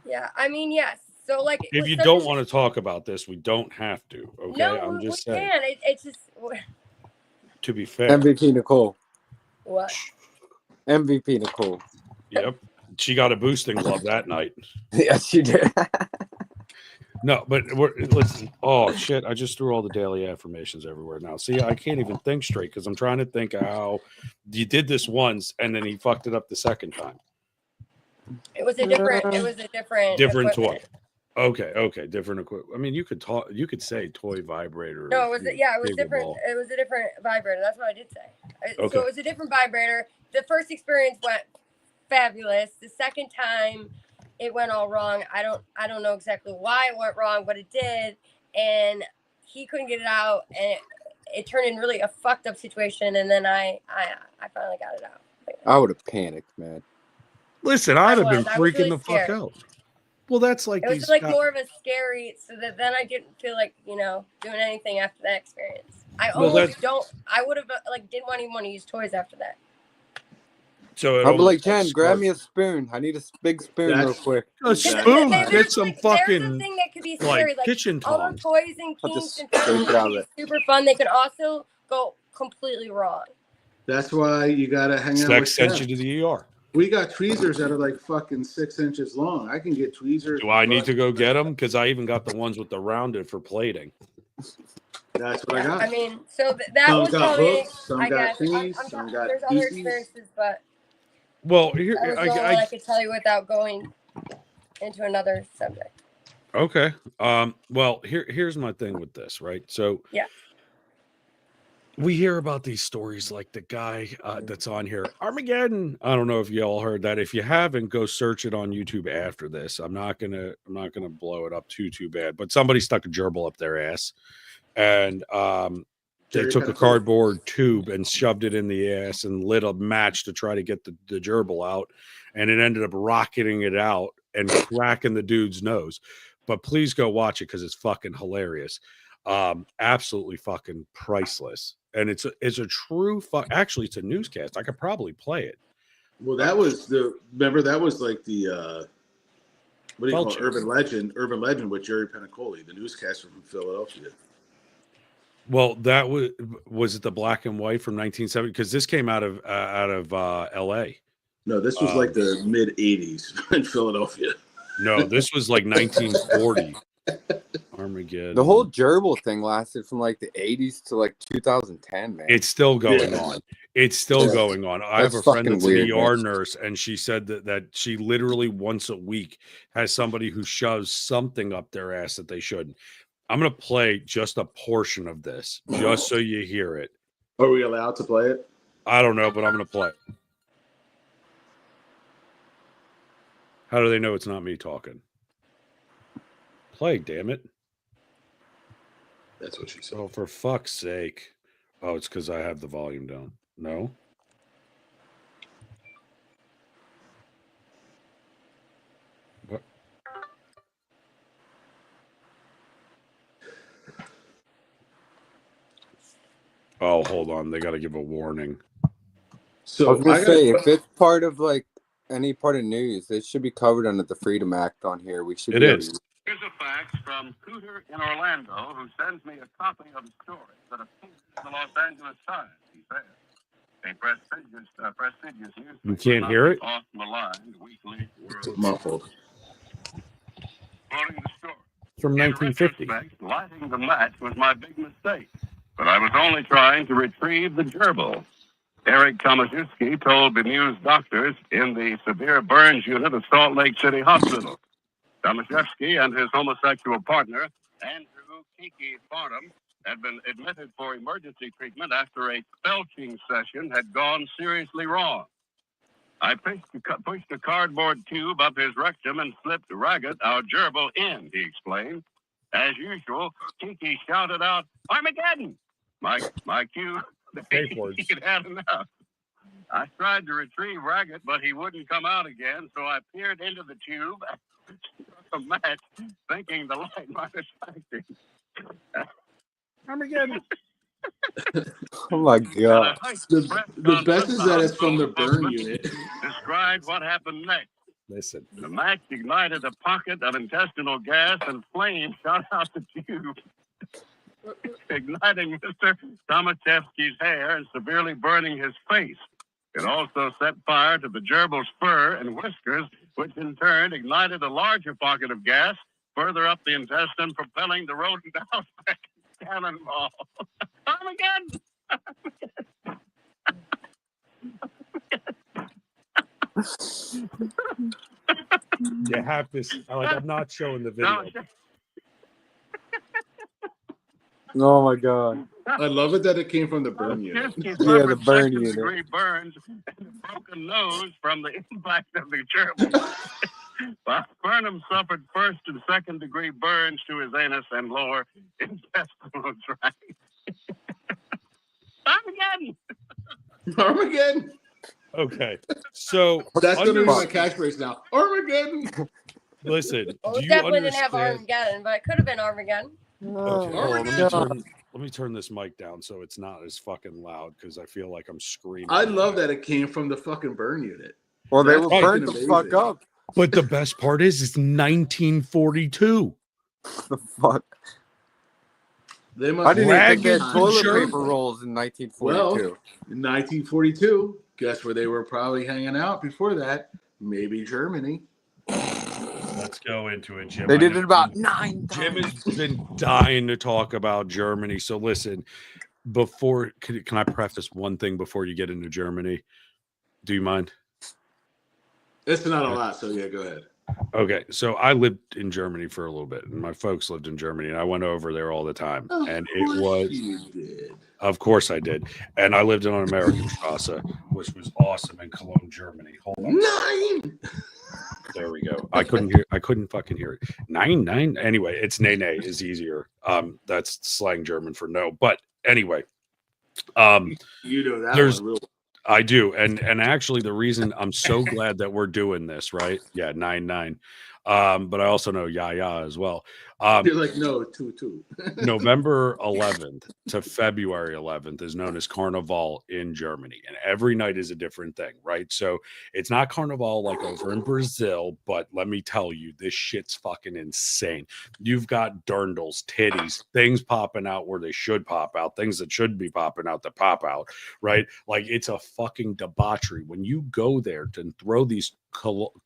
B: Yeah, I mean, yes. So like,
A: if you don't want to talk about this, we don't have to. Okay,
B: no,
A: I'm just saying.
B: Can. It's just.
A: To be fair.
D: MVP Nicole.
B: What?
D: MVP Nicole.
A: Yep, she got a boosting glove that night.
D: Yes, she did.
A: No, but listen. Oh shit! I just threw all the daily affirmations everywhere now. See, I can't even think straight because I'm trying to think of how you did this once and then he fucked it up the second time.
B: It was a different.
A: Different toy. Okay, different equipment. I mean, you could talk. You could say toy vibrator.
B: No, it was different. Ball. It was a different vibrator. That's what I did say. Okay. So it was a different vibrator. The first experience went fabulous. The second time, it went all wrong. I don't know exactly why it went wrong, but it did, and he couldn't get it out, and it turned in really a fucked up situation. And then I finally got it out.
D: I would have panicked, man.
A: Listen, I'd have been freaking really the fuck out. Well, that's like
B: it was like more of a scary, so that then I didn't feel like doing anything after that experience. I almost don't. I would have didn't even want to use toys after that.
A: So
D: I'll be like, Jen, grab me a spoon. I need a big spoon real quick.
A: A spoon. Get some fucking
B: there's a thing that could be scary, like
A: kitchen tongs.
B: All the toys and kinks and things could be super fun. They could also go completely wrong.
C: That's why you gotta hang out with
A: sent you to the ER.
C: We got tweezers that are like fucking 6 inches long. I can get tweezers.
A: Do I need to go get them? Because I even got the ones with the rounded for plating.
C: That's what I got.
B: I mean, so that
C: some
B: was
C: got
B: probably,
C: hooks, some got thingies, some got
B: there's other experiences, but
A: well, here
B: that was I could tell you without going into another subject.
A: Okay. Well, here's my thing with this, right? So
B: yeah.
A: We hear about these stories like the guy that's on here, Armageddon. I don't know if you all heard that. If you haven't, go search it on YouTube after this. I'm not gonna blow it up too bad. But somebody stuck a gerbil up their ass, and they took a cardboard tube and shoved it in the ass and lit a match to try to get the gerbil out, and it ended up rocketing it out and cracking the dude's nose. But please go watch it because it's fucking hilarious. Absolutely fucking priceless. And it's a true actually it's a newscast. I could probably play it.
C: Well, that was that was like the what do you call it? Urban legend with Jerry Penacoli, the newscaster from Philadelphia.
A: Well, that was it the black and white from 1970? Because this came out of LA.
C: No, this was like the mid 80s in Philadelphia.
A: No, this was like 1940. Armageddon.
D: The whole gerbil thing lasted from like the 80s to like 2010, man.
A: It's still going on. It's still going on. I have a friend that's an ER nurse, and she said that she literally once a week has somebody who shoves something up their ass that they shouldn't. I'm going to play just a portion of this, just so you hear it.
C: Are we allowed to play it?
A: I don't know, but I'm going to play it. How do they know it's not me talking? Play, damn it.
C: That's what she said.
A: Oh, for fuck's sake. Oh, it's because I have the volume down. No? Oh, hold on. They got to give a warning.
C: So
D: I was gonna say, if it's part of like any part of news, it should be covered under the Freedom Act on here. We should.
A: It is.
E: Here's a fax from Cooter in Orlando, who sends me a copy of a story that appears in the Los Angeles Times. He says, a prestigious newspaper.
A: You can't hear it?
E: Off maligned weekly world.
C: muffled.
E: Quoting the story.
A: From 1950.
E: In retrospect, lighting the match was my big mistake, but I was only trying to retrieve the gerbil. Eric Tomaszewski told bemused doctors in the severe burns unit of Salt Lake City Hospital. Tomaszewski and his homosexual partner, Andrew Kiki Farnham, had been admitted for emergency treatment after a belching session had gone seriously wrong. I pushed a cardboard tube up his rectum and slipped Ragged, our gerbil, in, he explained. As usual, Kiki shouted out, Armageddon! My cue that he'd had enough. I tried to retrieve Ragged, but he wouldn't come out again, so I peered into the tube, struck a match, thinking the light might attract him.
A: Armageddon.
D: Oh my god!
C: The best is that it's from the burn unit.
E: Described what happened next.
A: Listen.
E: The match ignited a pocket of intestinal gas and flames shot out the tube, igniting Mr. Tomaszewski's hair and severely burning his face. It also set fire to the gerbil's fur and whiskers, which in turn ignited a larger pocket of gas further up the intestine, propelling the rodent out like a cannonball. Armageddon!
A: You have this. I'm not showing the video.
D: Oh my god!
C: I love it that it came from the burn unit.
D: Yeah, the burn unit.
E: Degree burns and a broken nose from the impact of the gerbil. But Burnham suffered first and second degree burns to his anus and lower intestinal tract. Armageddon!
C: Armageddon.
A: Okay, so
C: That's going to be my catchphrase now. Armageddon.
A: Listen,
B: Well,
A: do
B: we
A: you
B: definitely didn't have
A: understand?
B: Armageddon, but it could have been Armageddon.
A: Okay, hold on,
C: Armageddon.
A: let me turn this mic down so it's not as fucking loud because I feel like I'm screaming.
C: I love that it came from the fucking burn unit.
D: Well, they
C: That's
D: were
C: fucking
D: burned the fuck
C: amazing.
D: up.
A: But the best part is it's 1942.
D: The fuck!
C: They must
D: I didn't even think they had
A: Ragged
D: toilet
A: gerbil.
D: paper rolls in 1942.
C: Well, in 1942, guess where they were probably hanging out before that? Maybe Germany.
A: Let's go into it, Jim.
D: They
A: I
D: did
A: know
D: it about 9
A: Jim
D: times.
A: has been dying to talk about Germany. So listen, before can I preface one thing before you get into Germany? Do you mind?
C: It's not a lot, so yeah, go ahead.
A: Okay, so I lived in Germany for a little bit, and my folks lived in Germany, and I went over there all the time. And it was,
C: You did.
A: of course, I did. And I lived on American Strasse, which was awesome in Cologne, Germany. Hold on,
C: 9.
A: there we go. I couldn't fucking hear it. 9. Anyway, it's nene is easier. That's slang German for no. But anyway,
C: You know that
A: there's
C: one real.
A: I do, and actually, the reason I'm so glad that we're doing this, right? Yeah, 9. But I also know ya as well.
C: You're like, no, 2.
A: November 11th to February 11th is known as Carnival in Germany, and every night is a different thing, right? So it's not Carnival like over in Brazil, but let me tell you, this shit's fucking insane. You've got dirndls, titties, things popping out where they should pop out, things that should be popping out that pop out, right? Like it's a fucking debauchery. When you go there to throw these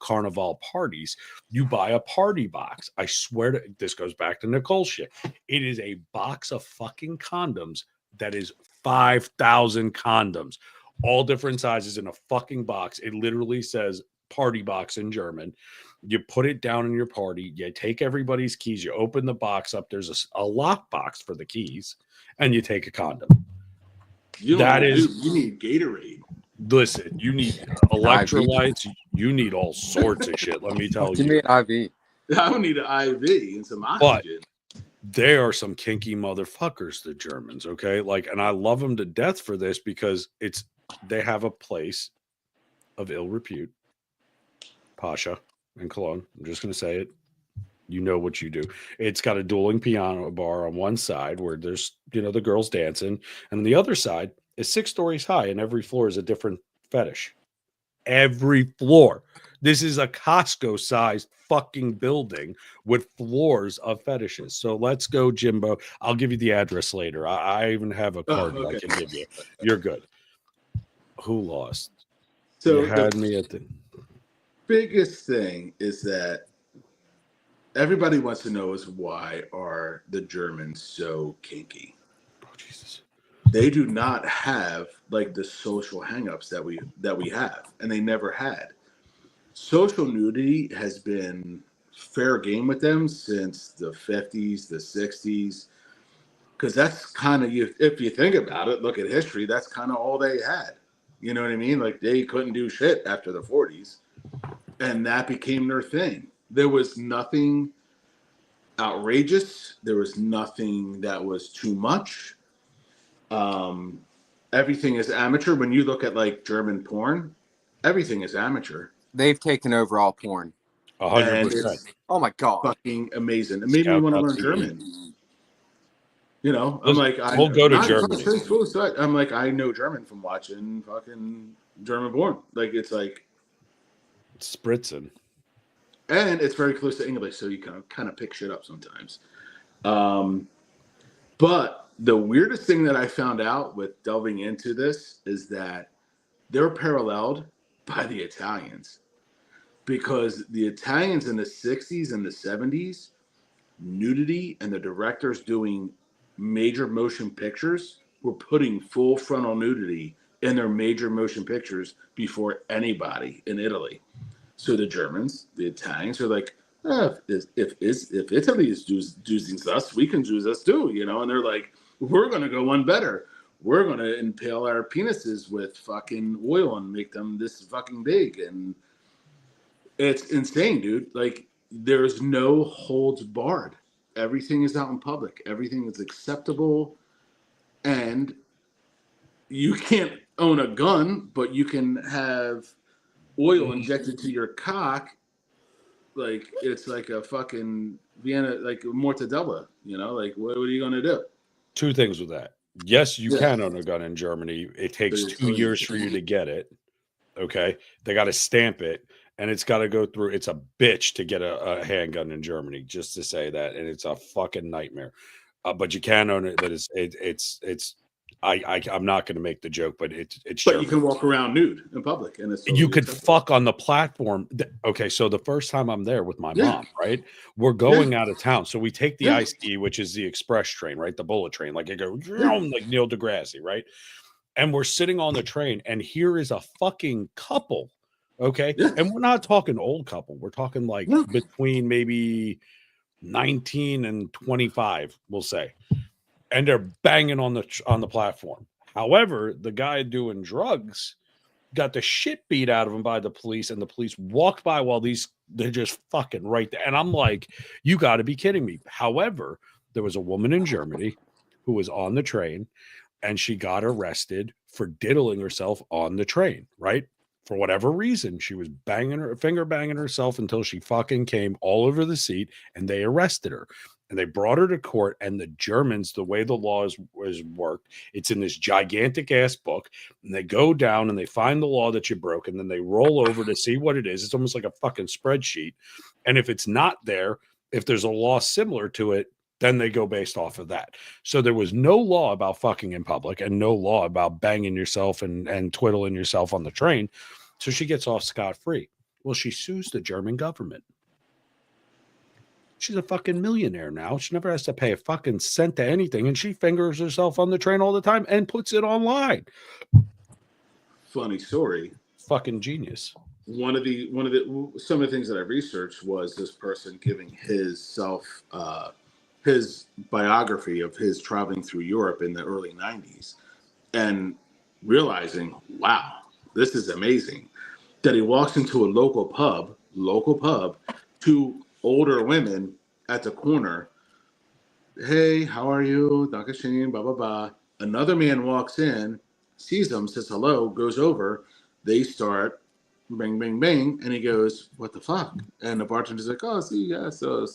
A: carnival parties, you buy a party box. I swear to this goes back to Nicole shit. It is a box of fucking condoms that is 5,000 condoms, all different sizes in a fucking box. It literally says party box in German. You put it down in your party, you take everybody's keys, you open the box up, there's a lock box for the keys, and you take a condom.
C: You need Gatorade.
A: Listen, you need electrolytes. You need all sorts of shit. Let me tell you.
D: Give me an IV.
C: I don't need an IV and some
A: But
C: oxygen.
A: they are some kinky motherfuckers, the Germans. Okay, like, and I love them to death for this because they have a place of ill repute, Pasha in Cologne. I'm just gonna say it. You know what you do. It's got a dueling piano bar on one side where there's, the girls dancing, and the other side is 6 stories high, and every floor is a different fetish. Every floor. This is a Costco sized fucking building with floors of fetishes. So let's go, Jimbo. I'll give you the address later. I even have a card that I can give you. You're good. Who lost?
C: So
A: you had me at the
C: biggest thing is that everybody wants to know is why are the Germans so kinky?
A: Oh, Jesus.
C: They do not have like the social hangups that we have, and they never had. Social nudity has been fair game with them since the 50s, the 60s, because that's kind of, if you think about it, look at history, that's kind of all they had. You know what I mean? Like they couldn't do shit after the 40s, and that became their thing. There was nothing outrageous. There was nothing that was too much. Everything is amateur. When you look at like German porn, everything is amateur.
D: They've taken over all porn.
A: 100%.
D: Oh my god,
C: fucking amazing. It made me want to learn German. I'm like,
A: we'll go to Germany.
C: I'm like, I know German from watching fucking German porn. Like it's like
A: spritzing,
C: and it's very close to English, so you can kind of pick shit up sometimes. But the weirdest thing that I found out with delving into this is that they're paralleled by the Italians, because the Italians in the 60s and the 70s, nudity and the directors doing major motion pictures were putting full frontal nudity in their major motion pictures before anybody in Italy. So the Germans, the Italians are like, if Italy is using us, we can use us too, and they're like, we're going to go one better. We're going to impale our penises with fucking oil and make them this fucking big. And it's insane, dude. Like, there's no holds barred. Everything is out in public. Everything is acceptable. And you can't own a gun, but you can have oil injected to your cock. Like, it's like a fucking Vienna, like mortadella, like, what are you going to do?
A: 2 things with that. Yes, you can own a gun in Germany. It takes 2 years for you to get it. Okay. They got to stamp it, and it's got to go through. It's a bitch to get a handgun in Germany, just to say that. And it's a fucking nightmare. But you can own it. But I'm not going to make the joke, but it's
C: But
A: Germany.
C: you can walk around nude in public, and it's totally
A: you could
C: acceptable.
A: fuck on the platform. Okay, so the first time I'm there with my mom, right? We're going out of town, so we take the ICE, which is the express train, right? The bullet train, like it goes like Neil deGrasse, right? And we're sitting on the train, and here is a fucking couple, okay? And we're not talking old couple. We're talking like between maybe 19 and 25, we'll say. And they're banging on the platform. However, the guy doing drugs got the shit beat out of him by the police, and the police walked by while they're just fucking right there. And I'm like, you got to be kidding me. However, there was a woman in Germany who was on the train, and she got arrested for diddling herself on the train, right? For whatever reason, she was finger banging herself until she fucking came all over the seat, and they arrested her. And they brought her to court, and the Germans, the way the law is worked, it's in this gigantic ass book, and they go down and they find the law that you broke, and then they roll over to see what it is. It's almost like a fucking spreadsheet. And if it's not there, if there's a law similar to it, then they go based off of that. So there was no law about fucking in public and no law about banging yourself and twiddling yourself on the train. So she gets off scot-free. Well, she sues the German government. She's a fucking millionaire now. She never has to pay a fucking cent to anything, and she fingers herself on the train all the time and puts it online.
C: Funny story.
A: Fucking genius.
C: Some of the things that I researched was this person giving his biography of his traveling through Europe in the early 90s and realizing, wow, this is amazing. That he walks into a local pub, 2 older women at the corner. Hey, how are you? Dakashin, blah, blah, blah. Another man walks in, sees them, says hello, goes over. They start bang, bang, bang. And he goes, what the fuck? And the bartender's like, oh, see, yeah, so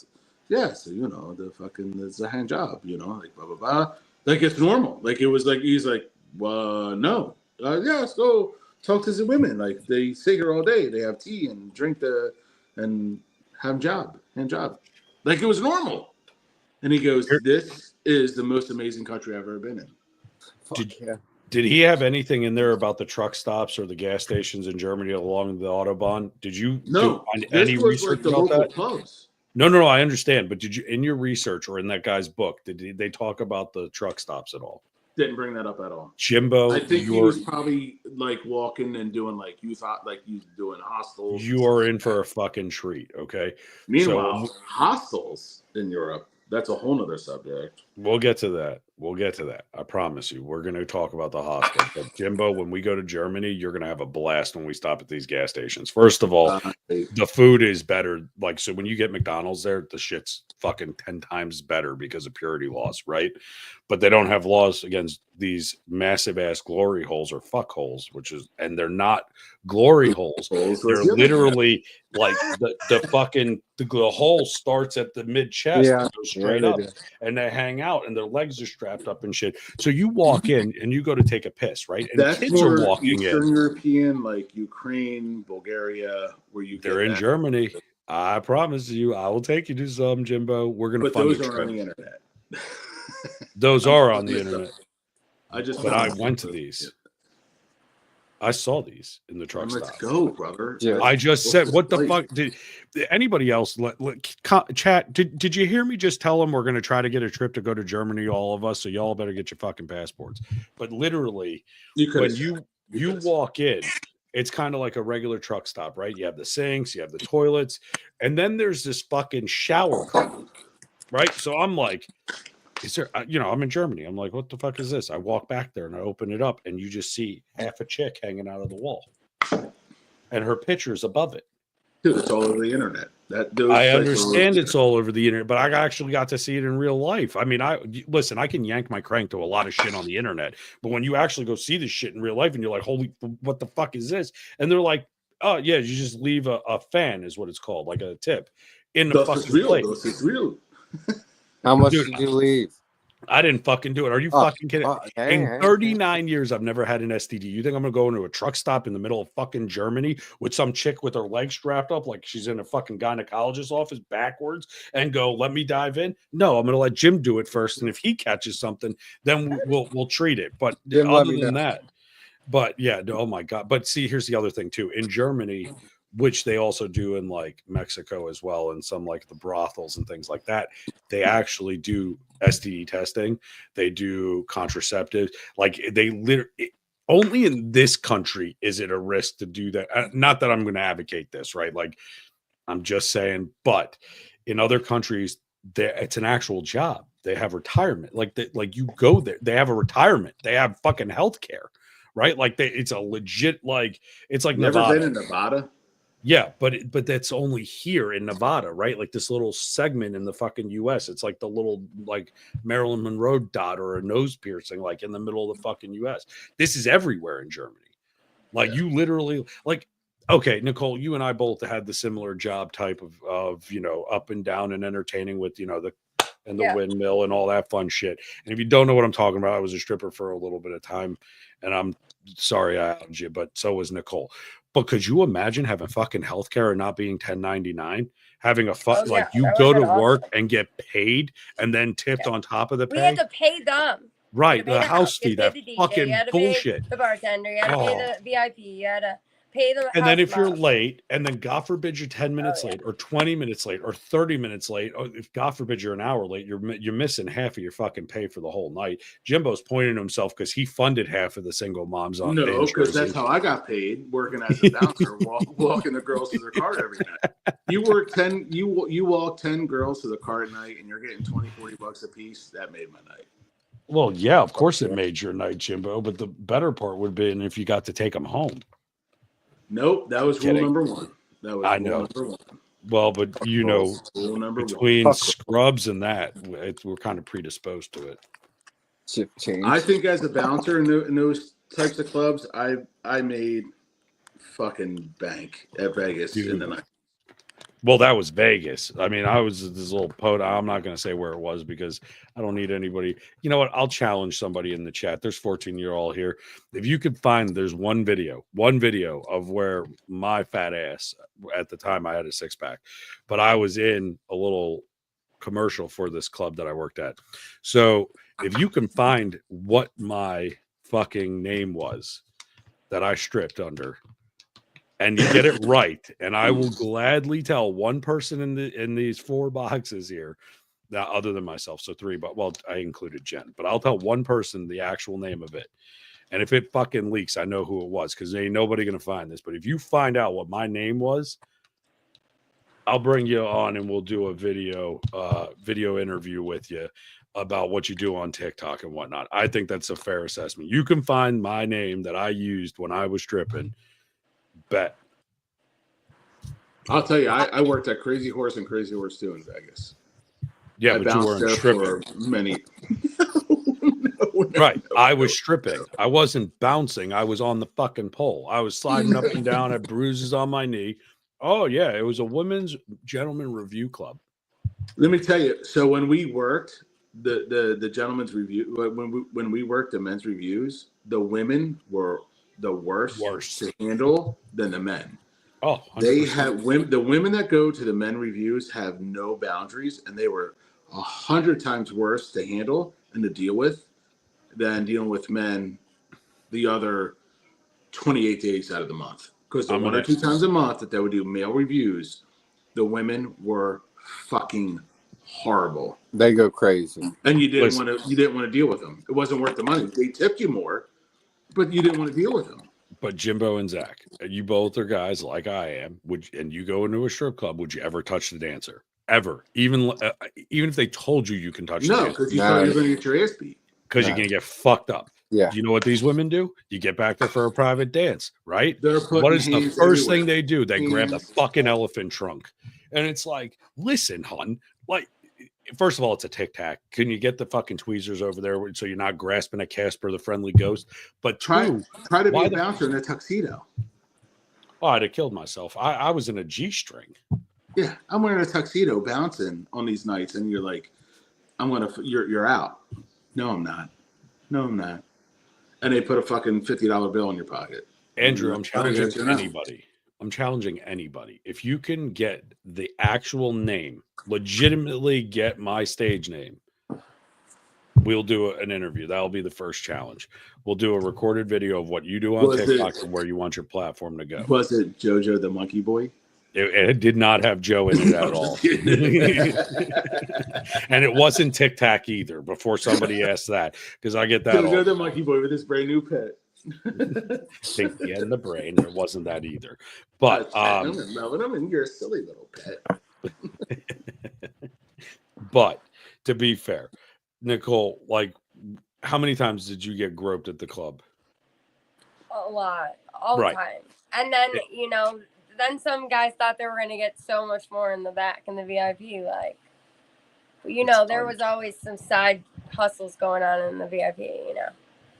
C: Yeah, so it's a hand job, like blah blah blah. Like it's normal. Like it was like he's like, no, yeah, let's go talk to the women. Like they stay here all day. They have tea and drink and have hand job. Like it was normal. And he goes, "This is the most amazing country I've ever been in."
A: Did,
D: yeah.
A: did he have anything in there about the truck stops or the gas stations in Germany along the Autobahn? Did you find any
C: this was
A: research
C: like the
A: about
C: local
A: that?
C: pubs.
A: No, I understand. But did you, in your research or in that guy's book, did they talk about the truck stops at all?
C: Didn't bring that up at all.
A: Jimbo,
C: I think he was probably like walking and doing like youth, like he's doing hostels.
A: you are in for a fucking treat. Okay.
C: Meanwhile, hostels in Europe, that's a whole nother subject.
A: We'll get to that. I promise you. We're going to talk about the hostel. But Jimbo, when we go to Germany, you're going to have a blast when we stop at these gas stations. First of all, the food is better. Like, so when you get McDonald's there, the shit's fucking 10 times better because of purity laws, right? But they don't have laws against these massive ass glory holes or fuck holes, and they're not glory holes. They're literally like the hole starts at the mid chest and goes straight up, and they hang out and their legs are strapped up and shit. So you walk in and you go to take a piss, right? And
C: that's
A: kids are walking
C: Eastern
A: in.
C: European, like Ukraine, Bulgaria, where
A: they're in Germany. I promise you, I will take you to some, Jimbo. We're gonna.
C: But those are on the internet.
A: Those are on the internet.
C: But
A: I went to these. I saw these in the truck stop.
C: Let's go, brother.
A: Yeah. I just said, what the fuck? Did anybody else chat? Did you hear me just tell them we're going to try to get a trip to go to Germany, all of us? So y'all better get your fucking passports. But literally, when you walk in, it's kind of like a regular truck stop, right? You have the sinks, you have the toilets, and then there's this fucking shower curtain, right? So I'm like, is there, I'm in Germany. I'm like, what the fuck is this? I walk back there and I open it up and you just see half a chick hanging out of the wall and her picture's above it.
C: Dude, it's all over the internet.
A: I understand it's all over the internet, but I actually got to see it in real life. I mean, I can yank my crank to a lot of shit on the internet, but when you actually go see this shit in real life and you're like, holy, what the fuck is this? And they're like, oh yeah, you just leave a fan is what it's called, like a tip in the fucking plate.
C: It's real.
D: How much did you leave?
A: I didn't fucking do it. Are you fucking kidding? In 39 years, I've never had an STD. You think I'm going to go into a truck stop in the middle of fucking Germany with some chick with her legs strapped up like she's in a fucking gynecologist's office backwards and go, let me dive in? No, I'm going to let Jim do it first. And if he catches something, then we'll treat it. But other than that, but yeah, oh my God. But see, here's the other thing too. In Germany, which they also do in like Mexico as well, and some like the brothels and things like that, they actually do STD testing. They do contraceptives. Like they literally only in this country is it a risk to do that. Not that I'm going to advocate this, right? Like I'm just saying, but in other countries, it's an actual job. They have retirement. Like you go there, they have a retirement. They have fucking healthcare, right? Like it's a legit it's like
C: Never
A: Nevada.
C: been in Nevada.
A: Yeah, but that's only here in Nevada, right? Like this little segment in the fucking US. It's like the little like Marilyn Monroe dot or a nose piercing, like in the middle of the fucking US. This is everywhere in Germany. Like you literally okay, Nicole, you and I both had the similar job type of up and down and entertaining with the windmill and all that fun shit. And if you don't know what I'm talking about, I was a stripper for a little bit of time, and I'm sorry I outed you, but so was Nicole. But could you imagine having fucking healthcare and not being 1099? Having a you go to work and get paid and then tipped on top of the pay?
B: We had to pay them.
A: Right, the house fee, that fucking bullshit.
B: The bartender, you had to pay the VIP, you had to pay them.
A: And then if you're late, and then God forbid you're 10 minutes late, or 20 minutes late, or 30 minutes late, or if God forbid you're an hour late, you're missing half of your fucking pay for the whole night. Jimbo's pointing to himself because he funded half of the single moms on.
C: No, because that's how I got paid, working as a bouncer, walking the girls to their car every night. You work 10, you walk 10 girls to the car at night, and you're getting $20-$40 a piece. That made my night.
A: Well, yeah, of course it made your night, Jimbo. But the better part would be if you got to take them home.
C: Nope, that was rule number one. That was
A: rule number one. Well, but
C: rule number
A: between
C: one.
A: scrubs and that, we're kind of predisposed to it.
D: Shift change.
C: I think as a bouncer in those types of clubs, I made fucking bank at Vegas in the night.
A: Well, that was Vegas. I mean, I was this little I'm not going to say where it was because I don't need anybody. You know what? I'll challenge somebody in the chat. There's 14-year-old here. If you could find, there's one video of where my fat ass, at the time I had a 6-pack, but I was in a little commercial for this club that I worked at. So if you can find what my fucking name was that I stripped under, and you get it right, and I will gladly tell one person in these 4 boxes here, now other than myself, so 3, but well, I included Jen, but I'll tell one person the actual name of it, and if it fucking leaks, I know who it was because ain't nobody gonna find this. But if you find out what my name was, I'll bring you on and we'll do a video interview with you about what you do on TikTok and whatnot. I think that's a fair assessment. You can find my name that I used when I was stripping. Bet.
C: I'll tell you, I worked at Crazy Horse and Crazy Horse 2 in Vegas.
A: Yeah,
C: I
A: but you weren't stripping.
C: for many.
A: Right. I was stripping. I wasn't bouncing. I was on the fucking pole. I was sliding up and down. I had bruises on my knee. Oh, yeah. It was a women's gentleman review club.
C: Let me tell you. So when we worked the gentleman's review, when we worked the men's reviews, the women were the worst to handle than the men.
A: Oh, 100%.
C: They have the women that go to the men reviews have no boundaries, and they were 100 times worse to handle and to deal with than dealing with men the other 28 days out of the month. Because the 1 or 2 times a month that they would do male reviews, the women were fucking horrible.
D: They go crazy,
C: and you didn't want to deal with them. It wasn't worth the money. They tipped you more, but you didn't want to deal with them.
A: But Jimbo and Zach, you both are guys like I am. And you go into a strip club, would you ever touch the dancer? Ever? Even if they told you can touch the dancer?
C: No, because you thought you were going to get your ass beat.
A: Because you're going to get fucked up.
D: Yeah.
A: Do you know what these women do? You get back there for a private dance, right?
C: What
A: is the first thing they do? They grab the fucking elephant trunk. And it's like, listen, hon, like, first of all, it's a tic-tac. Can you get the fucking tweezers over there so you're not grasping at Casper the Friendly Ghost? But
C: try to be a bouncer in a tuxedo.
A: Oh, I'd have killed myself. I was in a G-string.
C: Yeah, I'm wearing a tuxedo bouncing on these nights, and you're like, you're out. No, I'm not. And they put a fucking $50 bill in your pocket.
A: Andrew, I'm challenging anybody. If you can get the actual name, legitimately get my stage name, we'll do an interview. That'll be the first challenge. We'll do a recorded video of what you do on TikTok and where you want your platform to go.
C: Was it JoJo the Monkey Boy?
A: It did not have Joe in it at all. And it wasn't Tic Tac either, before somebody asked that, because I get that.
C: JoJo the Monkey Boy with his brand new pet.
A: Think he had in the brain. It wasn't that either. But
C: Melvin, you're a silly little pet.
A: But to be fair, Nicole, like, how many times did you get groped at the club?
B: A lot, all the time. And then then some guys thought they were going to get so much more in the back in the VIP. Like, there was always some side hustles going on in the VIP.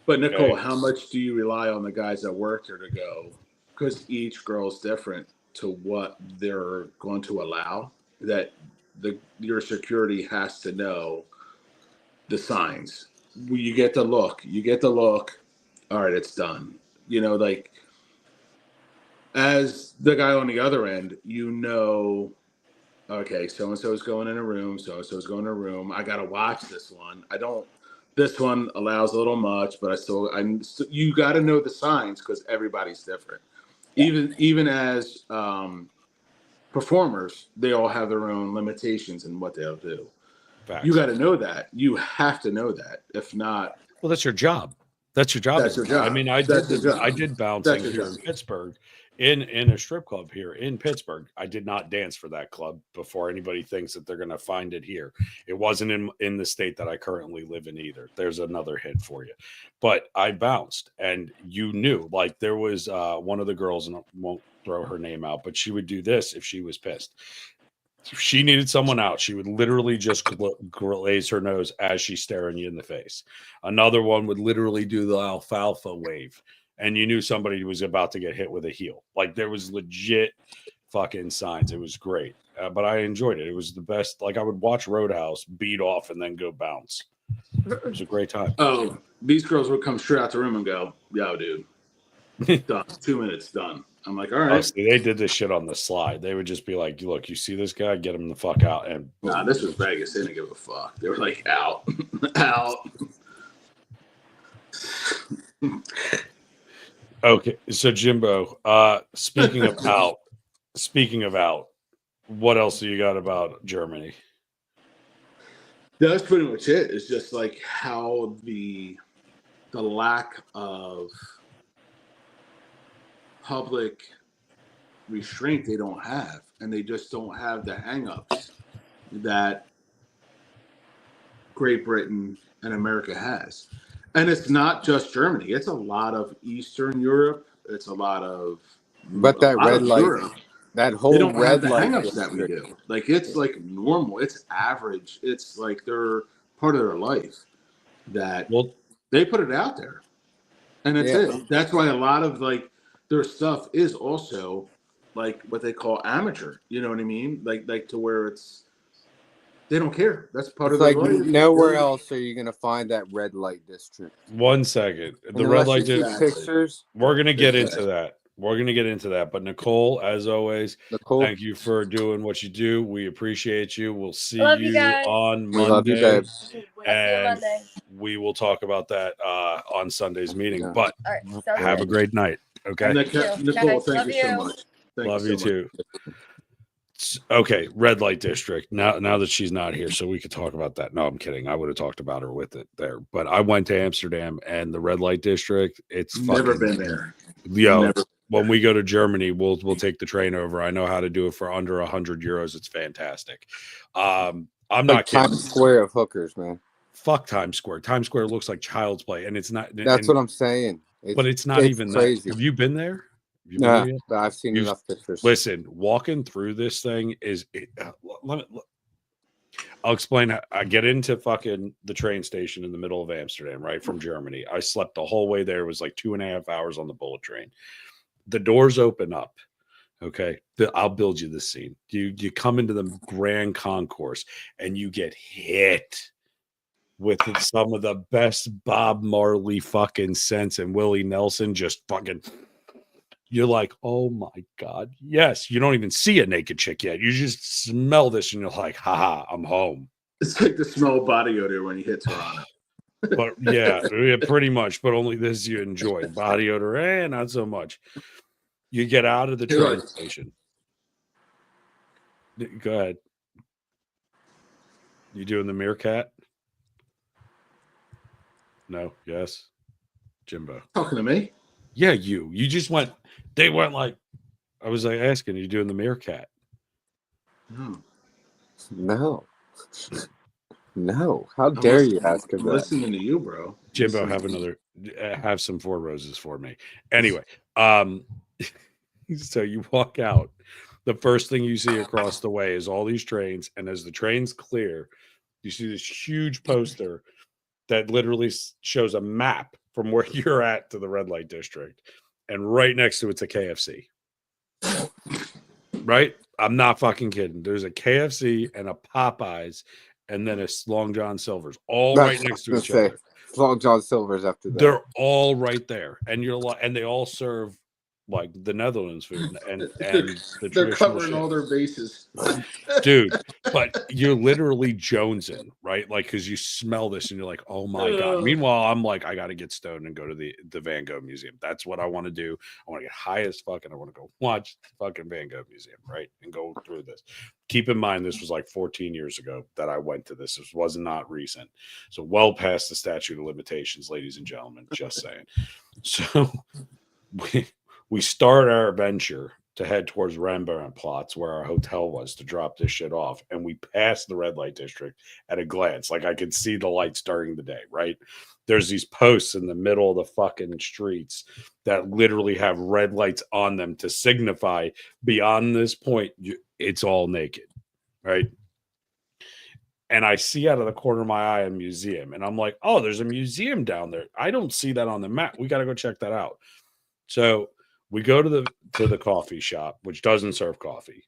C: But Nicole, how much do you rely on the guys that work here to go? Because each girl's different to what they're going to allow. That your security has to know the signs. You get the look. All right, it's done. Like, as the guy on the other end, okay, so-and-so is going in a room. So-and-so is going in a room. I got to watch this one. This one allows a little much, but you got to know the signs because everybody's different. Yeah. Even as performers, they all have their own limitations in what they'll do. Facts. You got to know that. You have to know that. If not,
A: well, that's your job. That's your job. I mean, I did bouncing here in Pittsburgh, in a strip club here in Pittsburgh. I did not dance for that club before anybody thinks that they're going to find it here. It wasn't in the state that I currently live in either. There's another hint for you. But I bounced, and like, there was one of the girls, and I won't throw her name out, but she would do this if she was pissed. If she needed someone out, she would literally just glaze her nose as she's staring you in the face. Another one would literally do the alfalfa wave, and you knew somebody was about to get hit with a heel. Like, there was legit fucking signs. It was great, but I enjoyed it. It was the best. Like I would watch Roadhouse, beat off, and then go bounce. It was a great time.
C: Oh, these girls would come straight out the room and go, "Yo, dude, done. 2 minutes, done." I'm like, "All right."
A: Honestly, they did this shit on the slide. They would just be like, "Look, you see this guy? Get him the fuck out!" And
C: Nah, this was Vegas. They didn't give a fuck. They were like, "Out, out."
A: Okay, so Jimbo, speaking of out, what else do you got about Germany?
C: That's pretty much it. It's just like how the lack of public restraint they don't have, and they just don't have the hangups that Great Britain and America has. And it's not just Germany. It's a lot of Eastern Europe. It's a lot of
D: red light,
C: Europe.
D: that whole
C: They don't have
D: red
C: the
D: light
C: hangups that we do. Like it's like normal. It's average. It's like they're part of their life that they put it out there, and that's it. That's why a lot of like their stuff is also like what they call amateur. You know what I mean? Like to where it's they don't care. That's part of their life.
D: Nowhere else are you gonna find that red light district.
A: 1 second. The red light district.
D: Pictures.
A: We're gonna get into that. We're going to get into that. But Nicole, as always, thank you for doing what you do. We appreciate you. We'll see you on Monday.
D: Love you, babe.
A: And we will talk about that on Sunday's meeting.
D: Yeah.
A: But have a great night. Okay.
C: Nicole, thank you so much.
A: Love you too. Okay, red light district. Now that she's not here, so we could talk about that. No, I'm kidding. I would have talked about her with it there. But I went to Amsterdam and the red light district. It's
C: never been there.
A: Yo, never. When we go to Germany, we'll take the train over. I know how to do it for under €100. It's fantastic. I'm not kidding.
D: Times Square of hookers, man.
A: Fuck Times Square. Times Square looks like child's play, and it's not.
D: That's what I'm saying.
A: But it's not even
D: crazy.
A: That. Have you been there?
D: No, but I've seen enough pictures.
A: Listen, walking through this thing I'll explain. I get into fucking the train station in the middle of Amsterdam, right, from Germany. I slept the whole way there. It was like 2.5 hours on the bullet train. The doors open up. Okay, I'll build you this scene. You come into the Grand Concourse and you get hit with some of the best Bob Marley fucking sense and Willie Nelson just fucking. You're like, oh my God. Yes, you don't even see a naked chick yet. You just smell this and you're like, haha, I'm home.
C: It's like the smell of body odor when you hit Toronto.
A: But yeah, pretty much. But only this you enjoy. Body odor, not so much. You get out of the train station. Go ahead. You doing the meerkat? No, yes. Jimbo.
C: Talking to me?
A: Yeah, you. You just went. They went like, I was like asking, you doing the meerkat?
D: No. No. How dare you ask him that?
C: Listening to you, bro.
A: Jimbo, have some 4 roses for me. Anyway, so you walk out. The first thing you see across the way is all these trains, and as the trains clear, you see this huge poster that literally shows a map from where you're at to the red light district. And right next to it's a KFC. Right? I'm not fucking kidding. There's a KFC and a Popeyes and then a Long John Silver's all right next to each other.
D: Long John Silver's after that.
A: They're all right there. And you're like, and they all serve like the Netherlands food and
C: they're covering all their bases.
A: Dude, but you're literally jonesing, right? Like, because you smell this and you're like, oh my God. Meanwhile, I'm like, I got to get stoned and go to the Van Gogh Museum. That's what I want to do. I want to get high as fuck and I want to go watch the fucking Van Gogh Museum, right? And go through this. Keep in mind, this was like 14 years ago that I went to this. This was not recent. So well past the statute of limitations, ladies and gentlemen, just saying. So we start our adventure to head towards Rembrandtplatz, where our hotel was, to drop this shit off. And we pass the red light district at a glance. Like I could see the lights during the day, right? There's these posts in the middle of the fucking streets that literally have red lights on them to signify beyond this point, it's all naked, right? And I see out of the corner of my eye a museum. And I'm like, oh, there's a museum down there. I don't see that on the map. We got to go check that out. So We go to the coffee shop, which doesn't serve coffee.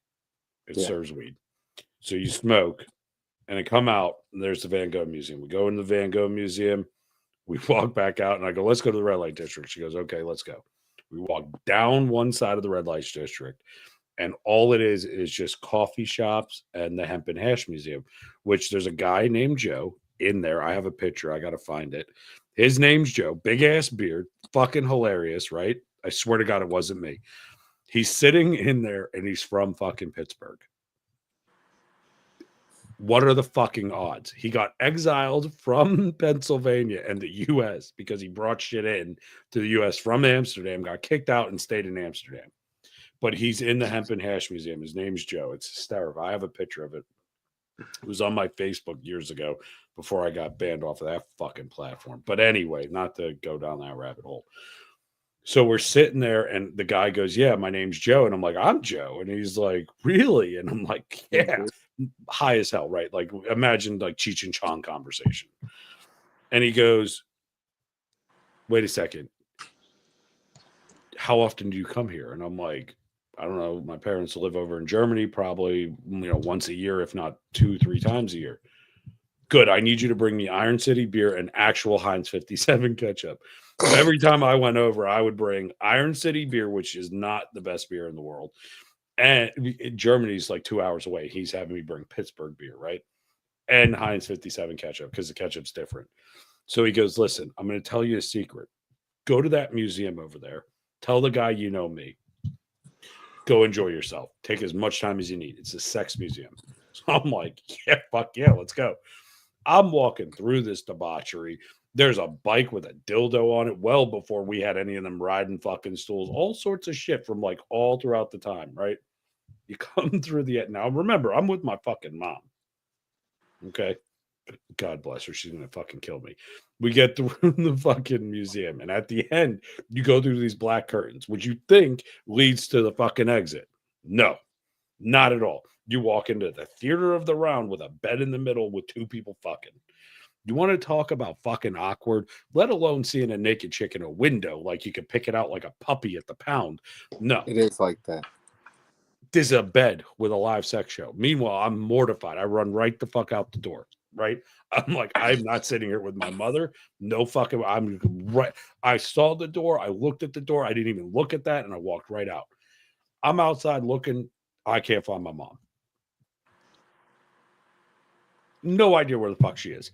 A: It serves weed. So you smoke and then come out, and there's the Van Gogh Museum. We go in the Van Gogh Museum. We walk back out, and I go, let's go to the red light district. She goes, okay, let's go. We walk down one side of the red light district, and all it is just coffee shops and the Hemp and Hash Museum, which there's a guy named Joe in there. I have a picture. I got to find it. His name's Joe. Big-ass beard. Fucking hilarious, right? I swear to God, it wasn't me. He's sitting in there, and he's from fucking Pittsburgh. What are the fucking odds? He got exiled from Pennsylvania and the U.S. because he brought shit in to the U.S. from Amsterdam, got kicked out, and stayed in Amsterdam. But he's in the Hemp and Hash Museum. His name's Joe. It's hysterical. I have a picture of it. It was on my Facebook years ago before I got banned off of that fucking platform. But anyway, not to go down that rabbit hole. So we're sitting there, and the guy goes, yeah, my name's Joe. And I'm like, I'm Joe. And he's like, really? And I'm like, yeah. High as hell, right? Like, imagine like Cheech and Chong conversation. And he goes, wait a second. How often do you come here? And I'm like, I don't know. My parents live over in Germany, probably, once a year, if not 2-3 times a year. Good. I need you to bring me Iron City beer and actual Heinz 57 ketchup. So every time I went over, I would bring Iron City beer, which is not the best beer in the world. And Germany's like 2 hours away. He's having me bring Pittsburgh beer, right? And Heinz 57 ketchup, because the ketchup's different. So he goes, listen, I'm going to tell you a secret. Go to that museum over there. Tell the guy you know me. Go enjoy yourself. Take as much time as you need. It's a sex museum. So I'm like, yeah, fuck yeah, let's go. I'm walking through this debauchery. There's a bike with a dildo on it well before we had any of them riding fucking stools. All sorts of shit from like all throughout the time, right? You come through the... Now, remember, I'm with my fucking mom. Okay? God bless her. She's going to fucking kill me. We get through the fucking museum, and at the end, you go through these black curtains, which you think leads to the fucking exit. No, not at all. You walk into the theater of the round with a bed in the middle with 2 people fucking. You want to talk about fucking awkward, let alone seeing a naked chick in a window like you could pick it out like a puppy at the pound. No.
D: It is like that.
A: There's a bed with a live sex show. Meanwhile, I'm mortified. I run right the fuck out the door, right? I'm like, I'm not sitting here with my mother. No fucking, I'm right. I saw the door. I looked at the door. I didn't even look at that, and I walked right out. I'm outside looking. I can't find my mom. No idea where the fuck she is.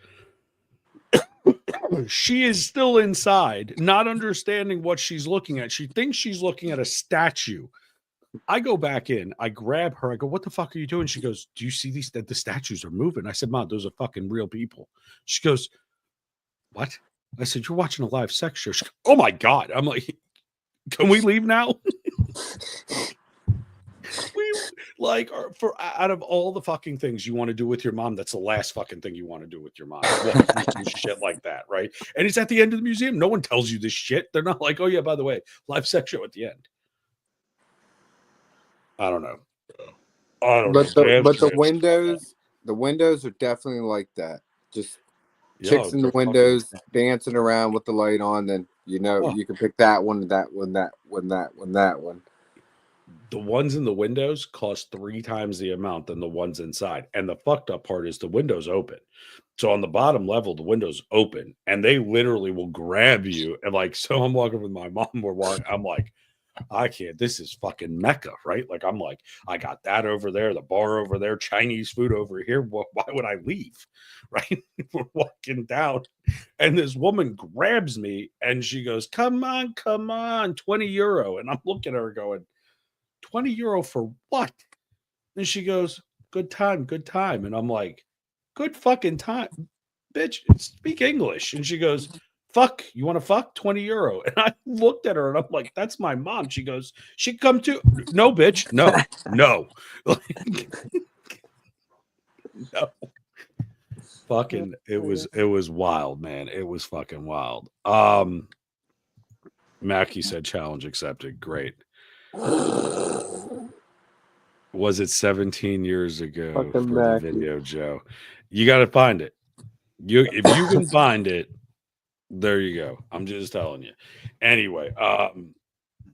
A: She is still inside, not understanding what she's looking at. She thinks she's looking at a statue. I go back in. I grab her. I go, what the fuck are you doing? She goes, do you see these? The statues are moving. I said, Mom, those are fucking real people. She goes, what? I said, you're watching a live sex show. She goes, oh my God. I'm like, can we leave now? We like for out of all the fucking things you want to do with your mom, that's the last fucking thing you want to do with your mom. Shit like that, right? And it's at the end of the museum. No one tells you this shit. They're not like, oh yeah, by the way, live sex show at the end. I don't know.
D: But the windows are definitely like that. Just chicks in the windows dancing around with the light on. Then you can pick that one, that one, that one.
A: The ones in the windows cost 3 times the amount than the ones inside. And the fucked up part is the windows open. So on the bottom level, the windows open, and they literally will grab you. And like, so I'm walking with my mom. I'm like, I can't. This is fucking Mecca, right? Like, I'm like, I got that over there, the bar over there, Chinese food over here. Why would I leave? Right? We're walking down, and this woman grabs me, and she goes, come on, 20 euro. And I'm looking at her going, 20 euro for what? And she goes, good time. And I'm like, good fucking time, bitch, speak English. And she goes, fuck, you want to fuck? 20 euro. And I looked at her and I'm like, that's my mom. She goes, she come too. No, bitch. No. No. Fucking, it was wild, man. It was fucking wild. Mackie said challenge accepted. Great. Was it 17 years ago
D: fucking
A: for Mackie. The video, Joe? You got to find it. If you can find it, there you go. I'm just telling you. Anyway,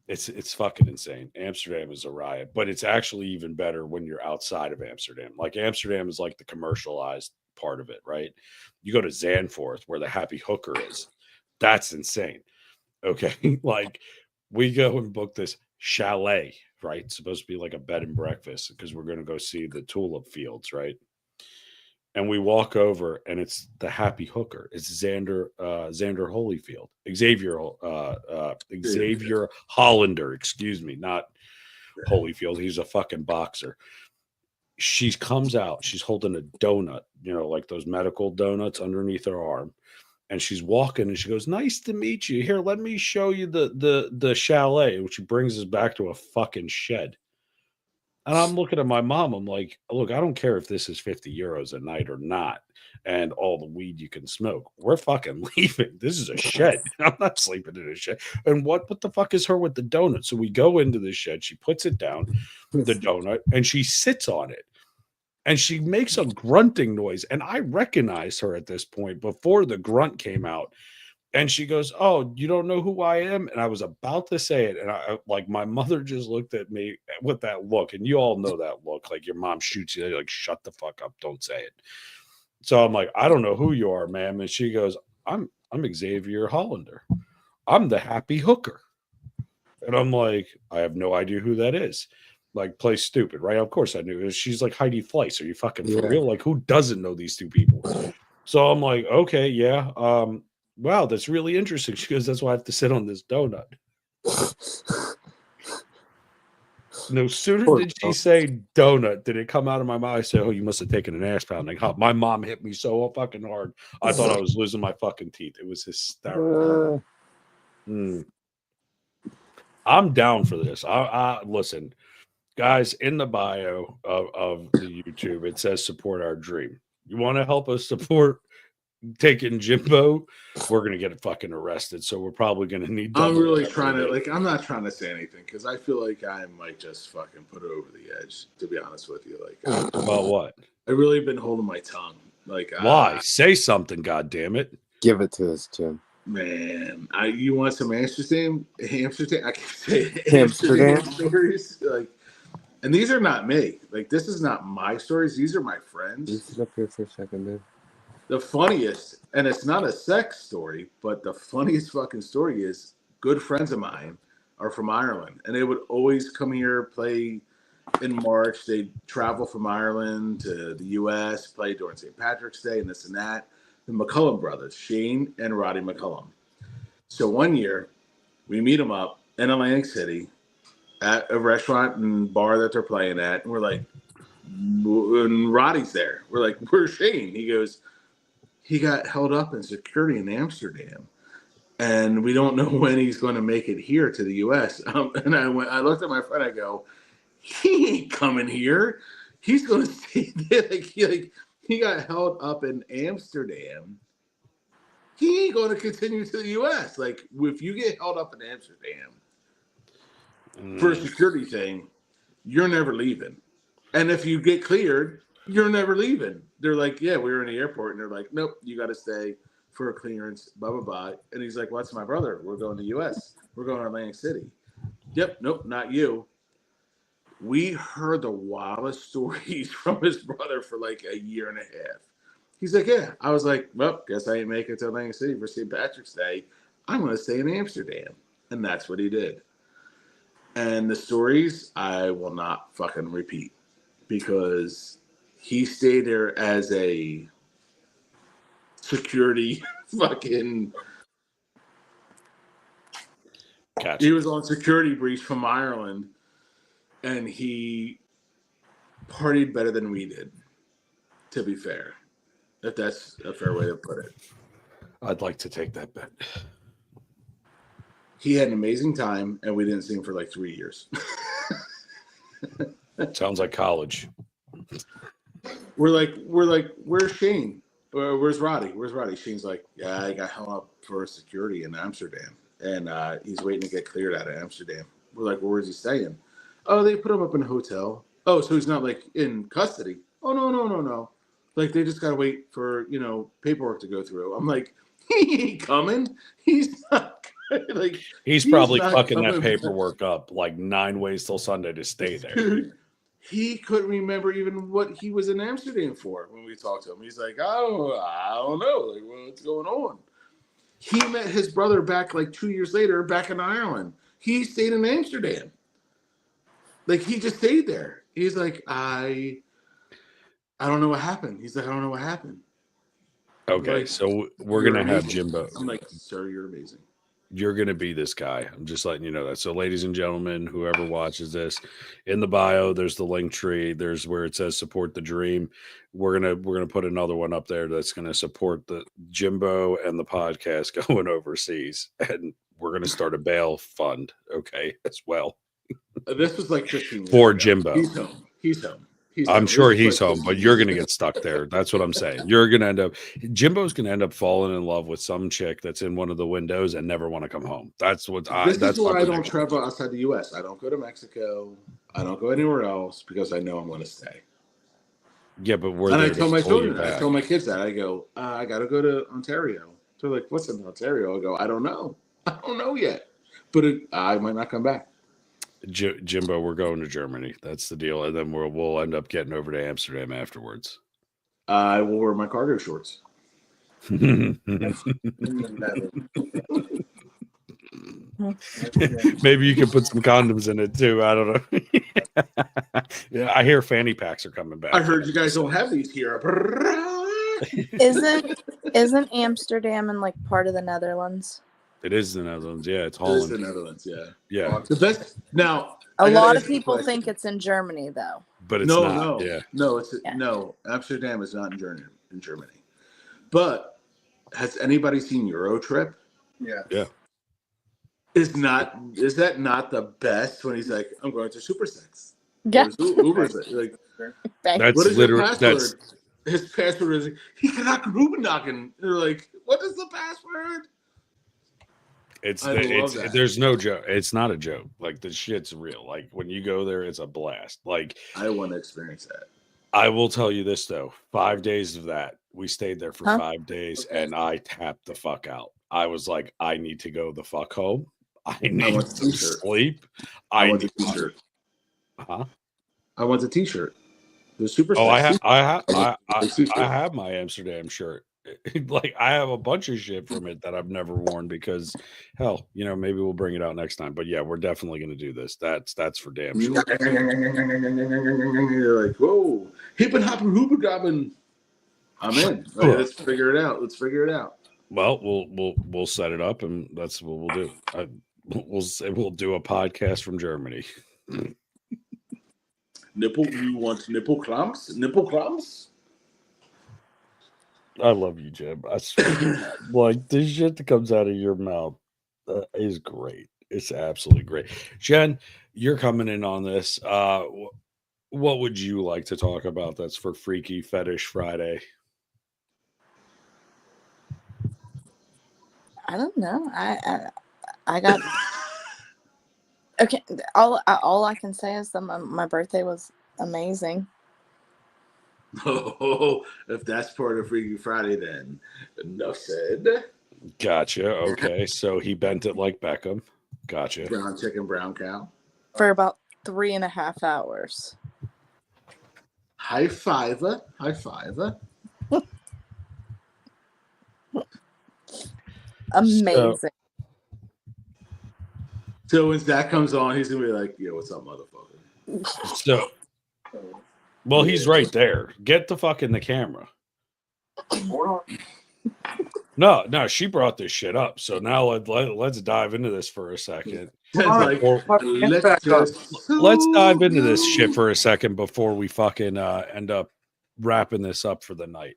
A: It's fucking insane. Amsterdam is a riot, but it's actually even better when you're outside of Amsterdam. Like Amsterdam is like the commercialized part of it, right? You go to Zandvoort where the happy hooker is. That's insane. Okay. Like we go and book this chalet, right? It's supposed to be like a bed and breakfast because we're going to go see the tulip fields, right? And we walk over and it's the happy hooker. It's Xander Holyfield. Xavier Hollander, excuse me, not Holyfield. He's a fucking boxer. She comes out, she's holding a donut, like those medical donuts underneath her arm. And she's walking and she goes, "Nice to meet you. Here, let me show you the chalet." And she brings us back to a fucking shed. And I'm looking at my mom. I'm like, "Look, I don't care if this is 50 euros a night or not, and all the weed you can smoke. We're fucking leaving. This is a shed. I'm not sleeping in a shed." And what the fuck is her with the donut? So we go into the shed. She puts it down, the donut, and she sits on it. And she makes a grunting noise. And I recognize her at this point before the grunt came out. And she goes, "Oh, you don't know who I am?" And I was about to say it. And I like my mother just looked at me with that look. And you all know that look. Like your mom shoots you, like, "Shut the fuck up. Don't say it." So I'm like, "I don't know who you are, ma'am." And she goes, I'm Xavier Hollander. I'm the happy hooker." And I'm like, "I have no idea who that is." Like, play stupid, right? Of course I knew. She's like Heidi Fleiss. Are you fucking for real? Like, who doesn't know these two people? So I'm like, "Okay, yeah. Wow, that's really interesting." She goes, "That's why I have to sit on this donut." No sooner did she say donut, did it come out of my mouth. I said, "Oh, you must have taken an ass pounding." My mom hit me so fucking hard. I thought I was losing my fucking teeth. It was hysterical. I'm down for this. I listen. Guys, in the bio of the YouTube, it says support our dream. You want to help us support taking Jimbo? We're going to get fucking arrested. So we're probably going to need.
C: I'm really trying to, I'm not trying to say anything because I feel like I might just fucking put it over the edge, to be honest with you. Like,
A: about what?
C: I've really been holding my tongue. Like,
A: why? Say something, goddammit.
D: Give it to us, Jim.
C: Man, you want some Amsterdam? I can say
D: Amsterdam
C: stories. Like, and these are not me. Like, this is not my stories. These are my friends.
D: You sit up here for a second, dude.
C: The funniest, and it's not a sex story, but the funniest fucking story is good friends of mine are from Ireland, and they would always come here, play in March. They'd travel from Ireland to the U.S., play during St. Patrick's Day, and this and that. The McCullum brothers, Shane and Roddy McCullum. So one year, we meet them up in Atlantic City at a restaurant and bar that they're playing at, and we're like, and Roddy's there. We're like, "Where's Shane?" He goes, "He got held up in security in Amsterdam, and we don't know when he's going to make it here to the U.S." And I looked at my friend. I go, "He ain't coming here. He's going to stay there." He got held up in Amsterdam. He ain't going to continue to the U.S. Like, if you get held up in Amsterdam for a security thing, you're never leaving. And if you get cleared, you're never leaving. They're like, "Yeah, we were in the airport." And they're like, "Nope, you got to stay for a clearance, blah, blah, blah." And he's like, "What's my brother? We're going to the U.S. We're going to Atlantic City." "Yep, nope, not you." We heard the wildest stories from his brother for like a year and a half. He's like, "Yeah." I was like, "Well, guess I ain't make it to Atlantic City for St. Patrick's Day. I'm going to stay in Amsterdam." And that's what he did. And the stories I will not fucking repeat because he stayed there as a security fucking. Gotcha. He was on security breach from Ireland, and he partied better than we did, to be fair. If that's a fair way to put it.
A: I'd like to take that bet.
C: He had an amazing time, and we didn't see him for like 3 years.
A: Sounds like college.
C: We're like, "Where's Shane? Where's Roddy? Where's Roddy?" Shane's like, "Yeah, I got held up for security in Amsterdam, and he's waiting to get cleared out of Amsterdam." We're like, "Well, where's he staying?" "Oh, they put him up in a hotel." "Oh, so he's not like in custody?" "Oh, no. Like, they just got to wait for, paperwork to go through." I'm like, "He ain't coming. He's not Like
A: he's probably
C: not
A: fucking that
C: coming back.
A: paperwork up like 9 ways till Sunday to stay there.
C: Dude, he couldn't remember even what he was in Amsterdam for when we talked to him. He's like, I don't know. Like, what's going on? He met his brother back like 2 years later, back in Ireland. He stayed in Amsterdam. Like, he just stayed there. He's like, I don't know what happened. He's like, I don't know what happened.
A: Okay,
C: like,
A: so we're
C: you're
A: going to have
C: amazing.
A: Jimbo.
C: I'm like, sir, you're amazing.
A: You're going to be this guy. I'm just letting you know that. So, ladies and gentlemen, whoever watches this, in the bio, there's the link tree. There's where it says support the dream. We're gonna put another one up there that's going to support the Jimbo and the podcast going overseas, and we're going to start a bail fund, okay, as well.
C: This was like 15 years
A: for
C: ago.
A: Jimbo.
C: He's home. He's home.
A: I'm sure he's home, but you're going to get stuck there. That's what I'm saying. You're going to end up, Jimbo's going to end up falling in love with some chick that's in one of the windows and never want to come home. That's what
C: This is why I don't travel outside the U.S. I don't go to Mexico. I don't go anywhere else because I know I'm going to stay.
A: Yeah, but we're
C: and
A: there
C: I tell my
A: to pull you
C: children, I
A: back.
C: tell my kids that. I go, I got to go to Ontario. They're like, what's in Ontario? I go, I don't know. I don't know yet. But I might not come back.
A: Jimbo, we're going to Germany. That's the deal. And then we'll end up getting over to Amsterdam afterwards.
C: I will wear my cargo shorts.
A: Maybe you can put some condoms in it too. I don't know. Yeah, I hear fanny packs are coming back.
C: I heard you guys don't have these here.
F: Isn't Amsterdam in like part of the Netherlands?
A: It is the Netherlands. Yeah, it's
C: It is
A: Holland.
C: the Netherlands, yeah.
A: Yeah.
C: The best now.
F: A lot of people think it's in Germany though.
A: But it's not. Yeah.
C: No, no. Amsterdam is not in Germany. But has anybody seen Eurotrip?
D: Yeah.
A: Yeah.
C: Is that not the best when he's like, I'm going to Super Sex?
F: Yeah.
C: Uber's like,
A: That's
C: what is
A: literally
C: your password? His password is he cannot Rubenacken. They're like, what is the password?
A: There's no joke. It's not a joke. Like the shit's real. Like when you go there, it's a blast. Like
C: I want to experience that.
A: I will tell you this though. 5 days of that. We stayed there for 5 days and I tapped the fuck out. I was like, I need to go the fuck home. I need to sleep.
C: I want a t-shirt.
A: Huh?
C: I want a t-shirt. The Super.
A: Oh, I have my Amsterdam shirt. Like I have a bunch of shit from it that I've never worn because hell, maybe we'll bring it out next time. But yeah, we're definitely gonna do this. That's for damn sure.
C: You're like, whoa, hip and hop and hooper gobbin. I'm in. Like, let's figure it out.
A: Well, we'll set it up and that's what we'll do. We'll do a podcast from Germany.
C: You want nipple clamps? Nipple clamps?
A: I love you, Jim. I swear. Like the shit that comes out of your mouth is great. It's absolutely great. Jen, you're coming in on this. What would you like to talk about that's for Freaky Fetish Friday?
F: I don't know. I got okay. All I can say is that my birthday was amazing.
C: Oh, if that's part of Freaky Friday, then enough said.
A: Gotcha. Okay, so he bent it like Beckham. Gotcha.
C: Brown chicken, brown cow.
F: For about 3.5 hours.
C: High five.
F: Amazing.
C: So when Zach comes on, he's gonna be like, "Yo, what's up, motherfucker?"
A: So, well, he's right there. Get the fuck in the camera. No, she brought this shit up. So now let's dive into this for a second.
C: Like,
A: Let's dive into this shit for a second before we fucking end up wrapping this up for the night.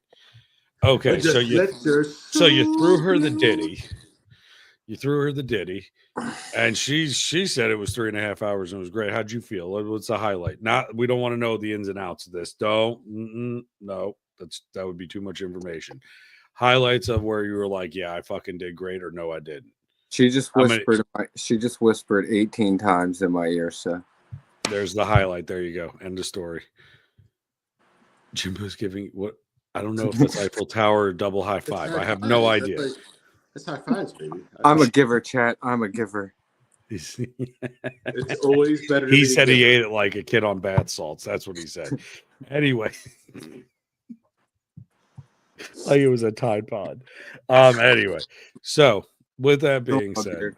A: Okay, so you threw her the ditty. You threw her the ditty, and she said it was 3.5 hours and it was great. How'd you feel? What's the highlight? We don't want to know the ins and outs of this. No, that would be too much information. Highlights of where you were like, yeah, I fucking did great, or no, I didn't.
D: She just whispered 18 times in my ear. So
A: there's the highlight. There you go. End of story. Jimbo's giving what? I don't know if that's Eiffel Tower or double high five. I have no idea.
C: That's high fives, baby.
D: I'm a giver, chat. I'm a giver.
C: It's always better. To
A: He
C: be a
A: said he
C: giver.
A: ate it like a kid on bath salts. That's what he said. Anyway, like it was a Tide Pod. Anyway, so with that being said,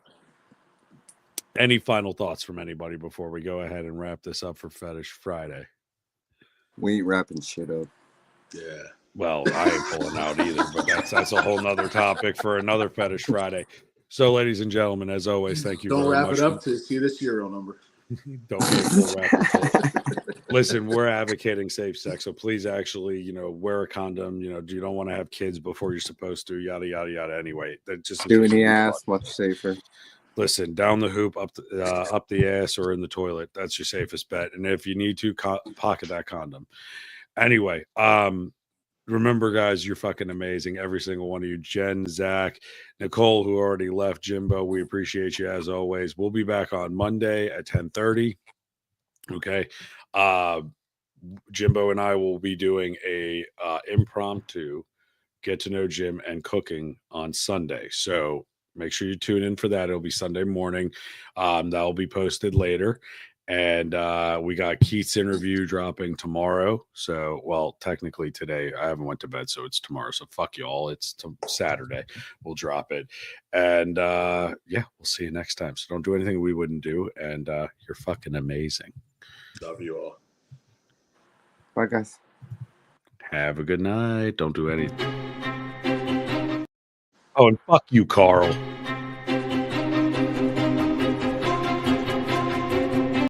A: any final thoughts from anybody before we go ahead and wrap this up for Fetish Friday?
D: We ain't wrapping shit up.
C: Yeah.
A: Well, I ain't pulling out either, but that's a whole nother topic for another Fetish Friday. So, ladies and gentlemen, as always, thank you
C: Don't
A: very
C: wrap
A: much.
C: it up to see the serial number.
A: Don't be a full wrapper. Listen, we're advocating safe sex, so please actually, wear a condom. You don't want to have kids before you're supposed to. Yada yada yada. Anyway, that just
D: doing the ass much safer.
A: Listen, down the hoop, up the ass, or in the toilet. That's your safest bet. And if you need to, pocket that condom. Anyway, remember, guys, you're fucking amazing. Every single one of you. Jen, Zach, Nicole, who already left, Jimbo, we appreciate you as always. We'll be back on Monday at 10:30. Okay. Jimbo and I will be doing a impromptu get to know Jim and cooking on Sunday. So make sure you tune in for that. It'll be Sunday morning. That'll be posted later. And we got Keith's interview dropping tomorrow. So, well, technically today. I haven't went to bed, so it's tomorrow. So fuck y'all. It's Saturday. We'll drop it. And yeah, we'll see you next time. So don't do anything we wouldn't do. And you're fucking amazing.
C: Love you all.
D: Bye, guys.
A: Have a good night. Don't do anything. Oh, and fuck you, Carl.